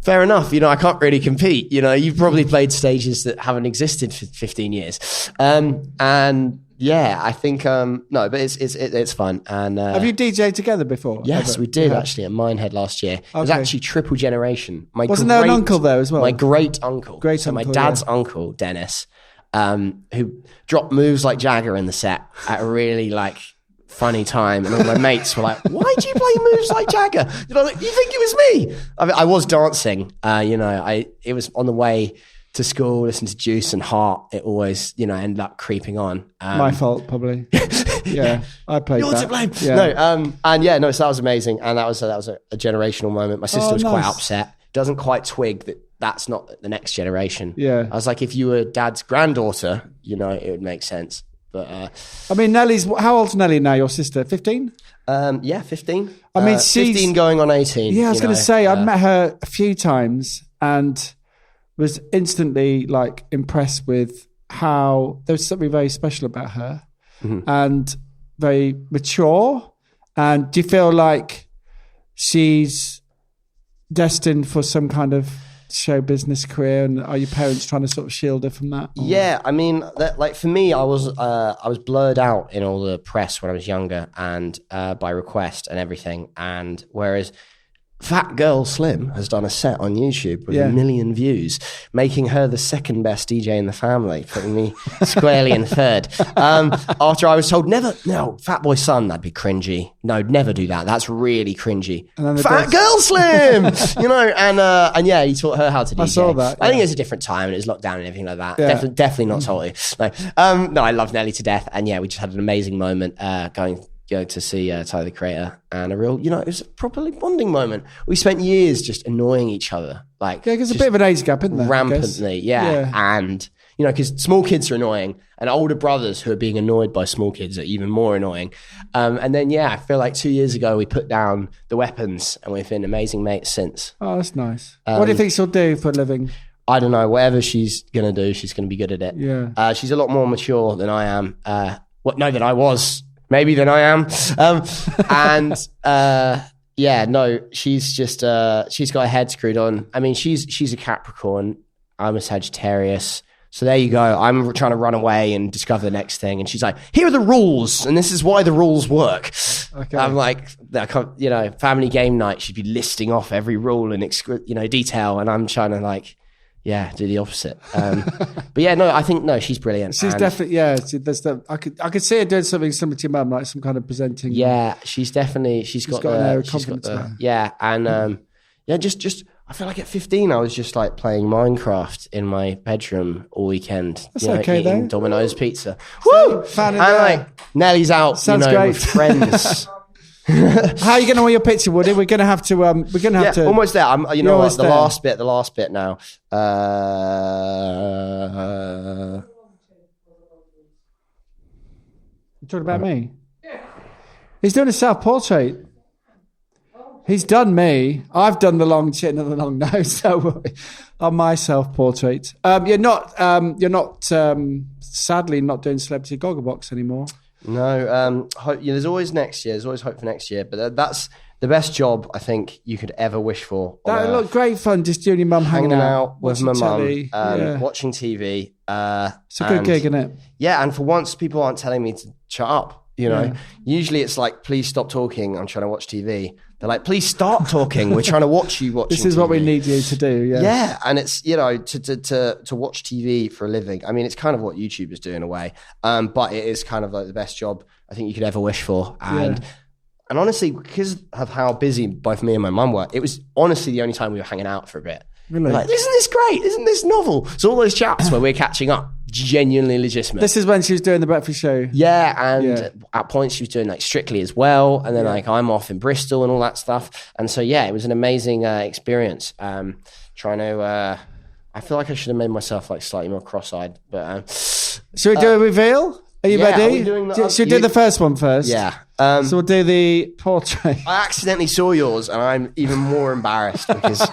fair enough. I can't really compete. You've probably played stages that haven't existed for 15 years. And yeah, I think, no, but it's fun. And have you DJ'd together before? Yes, we did actually at Minehead last year. It was actually triple generation. Wasn't there an uncle there as well? My great uncle. My dad's uncle, Dennis, who dropped moves like Jagger in the set at a really funny time, and all my mates were like, why do you play moves like Jagger? You think it was me? I was dancing, it was on the way to school, listen to Juice and Heart. It always, ended up creeping on. My fault, probably. Yeah, I played You're that. to blame. Yeah. So that was amazing. And that was a generational moment. My sister was quite upset. Doesn't quite twig that that's not the next generation. Yeah. I was like, if you were Dad's granddaughter, it would make sense. But I mean, how old's Nelly now? Your sister, 15? 15. I mean, 15 going on 18. Yeah, I was going to say, I've met her a few times and was instantly impressed with how there was something very special about her and very mature. And do you feel like she's destined for some kind of show business career, and are your parents trying to sort of shield her from that? Or? Yeah, I mean, for me, I was blurred out in all the press when I was younger, and by request and everything. And whereas Fat Girl Slim has done a set on YouTube with 1 million views, making her the second best DJ in the family, putting me squarely in third. After I was told, Fatboy Son, that'd be cringy. No, never do that. That's really cringy. Fat Girl Slim! And yeah, he taught her how to DJ. I saw that. I think it was a different time, and it was locked down and everything like that. Yeah. Definitely not Salty. No, I love Nelly to death. And yeah, we just had an amazing moment going to see Tyler the Creator, and a real, it was a properly bonding moment. We spent years just annoying each other, there's a bit of an age gap, isn't there? Rampantly, yeah. And because small kids are annoying, and older brothers who are being annoyed by small kids are even more annoying. And then, I feel like 2 years ago we put down the weapons, and we've been amazing mates since. Oh, that's nice. What do you think she'll do for a living? I don't know. Whatever she's going to do, she's going to be good at it. Yeah. She's a lot more mature than I am. That I was. Maybe than I am. She's just, she's got her head screwed on. I mean, she's a Capricorn. I'm a Sagittarius. So there you go. I'm trying to run away and discover the next thing. And she's like, here are the rules. And this is why the rules work. Okay. I'm like, family game night. She'd be listing off every rule in detail. And I'm trying to do the opposite. I think she's brilliant. She's definitely, I could see her doing something similar to your mum, like some kind of presenting. Yeah, she's got an air of confidence. Just I feel like at 15 I was just like playing Minecraft in my bedroom all weekend. That's okay, eating Domino's pizza. Woo! And like Nellie's out, sounds great. With friends. How are you going to wear your picture, Woody? We're going to have to. Almost there. I'm. The last bit now. You talking about me? Yeah. He's doing a self-portrait. He's done me. I've done the long chin and the long nose. So on my self-portrait, you're not. Sadly, not doing Celebrity Gogglebox anymore. No, there's always next year. There's always hope for next year. But that's the best job I think you could ever wish for. That looked great fun, just doing your mum hanging out with my mum, watching TV. It's a good gig, isn't it? Yeah, and for once, people aren't telling me to shut up. Usually it's like, please stop talking. I'm trying to watch TV. They're like, please start talking. We're trying to watch you watching This is TV. what we need you to do. Yeah. Yeah. And it's, to watch TV for a living. I mean, it's kind of what YouTubers do in a way. But it is kind of like the best job I think you could ever wish for. And honestly, because of how busy both me and my mum were, it was honestly the only time we were hanging out for a bit. Really? Like, isn't this great? Isn't this novel? So all those chats where we're catching up, genuinely legitimate. This is when she was doing the breakfast show. Yeah, and at points she was doing like Strictly as well, and then like I'm off in Bristol and all that stuff. And so it was an amazing experience. Trying to, I feel like I should have made myself like slightly more cross-eyed, but should we do a reveal? Are you ready? Should we do the first one first? Yeah. So we'll do the portrait. I accidentally saw yours, and I'm even more embarrassed because.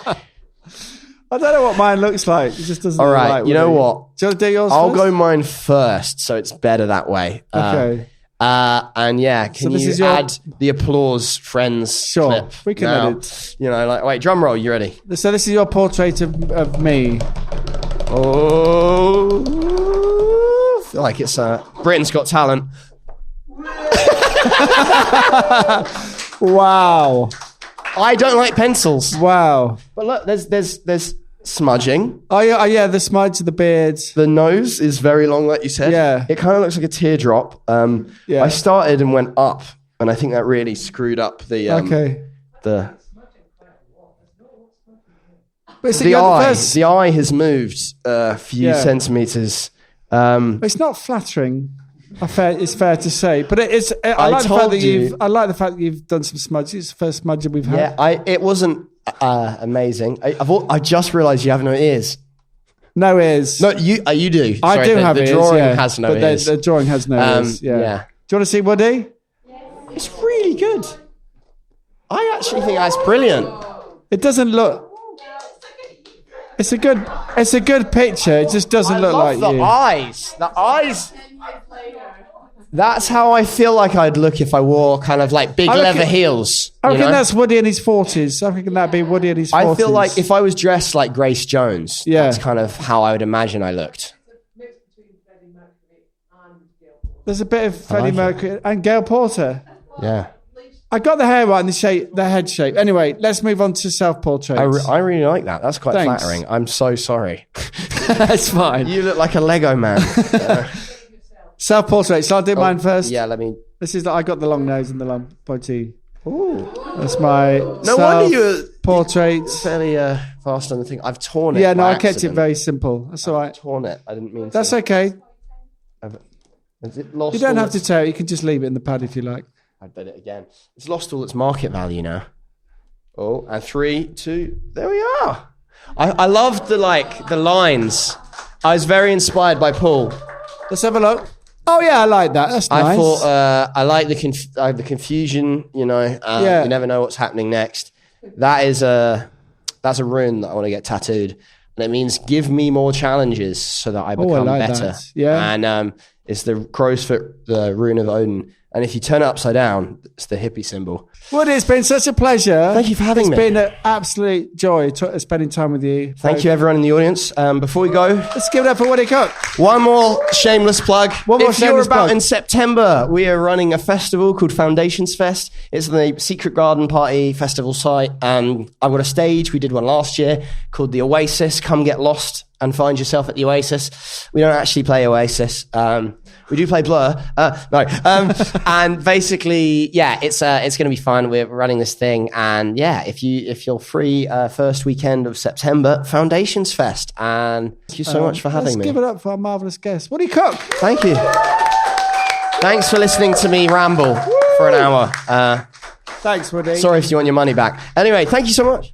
I don't know what mine looks like. It just doesn't All look right, like you know what? Do you want to do yours I'll first? go mine first, so it's better that way. Okay. Can you add the applause friends clip? We can edit. Wait, drum roll, you ready? So this is your portrait of me. Oh, I feel like it's Britain's Got Talent. Wow. I don't like pencils. Wow. But look, there's smudging. Oh yeah, the smudge of the beard. The nose is very long, like you said. Yeah. It kind of looks like a teardrop. I started and went up, and I think that really screwed up the the eye has moved a few centimeters. It's not flattering. It's fair to say, but I like the fact that you've done some smudges. It's the first smudge we've had. Yeah, it wasn't amazing. I just realised you have no ears. No ears. No, you do. I do have ears. The drawing has no ears. The drawing has no ears. Yeah. Do you want to see Woody? It's really good. I actually think that's brilliant. It doesn't look. It's a good picture. It just doesn't look like you. The eyes. That's how I feel like I'd look if I wore kind of like big leather heels. I reckon that's Woody in his 40s. I reckon that'd be Woody in his 40s. I feel like if I was dressed like Grace Jones, that's kind of how I would imagine I looked. There's a bit of Freddie Mercury and Gail Porter. Yeah. I got the hair right and the head shape. Anyway, let's move on to self-portraits. I really like that. That's quite flattering. I'm so sorry. That's fine. You look like a Lego man. Self-portrait. So I'll do mine first. Yeah, let me. This is I got the long nose and the long pointy. Ooh, that's my. No wonder you're portrait. Fairly fast on the thing. I've torn it. Yeah, no, I kept it very simple. That's all right. I've torn it. I didn't mean. That's okay. Has it lost? You don't have to tear it. You can just leave it in the pad if you like. I did it again. It's lost all its market value now. Oh, and 3, 2. There we are. I loved the lines. I was very inspired by Paul. Let's have a look. Oh yeah, I like that. That's nice. I thought I like the confusion. You never know what's happening next. That's a rune that I want to get tattooed, and it means give me more challenges so that I become better. That. Yeah, and it's the crow's foot, the rune of Odin. And if you turn it upside down, it's the hippie symbol. Woody, it's been such a pleasure. Thank you for having me. It's been an absolute joy spending time with you. Thank you, everyone in the audience. Before we go, let's give it up for Woody Cook. One more shameless plug. If you're about in September, we are running a festival called Foundations Fest. It's the Secret Garden Party festival site. I've got a stage. We did one last year called the Oasis. Come get lost and find yourself at the Oasis. We don't actually play Oasis. We do play Blur. No. And basically, yeah, it's going to be fun. We're running this thing. And yeah, if you're free first weekend of September, Foundations Fest. And thank you so much for having me. Let's give it up for our marvellous guest. Woody Cook. Thank you. Thanks for listening to me ramble for an hour. Thanks, Woody. Sorry if you want your money back. Anyway, thank you so much.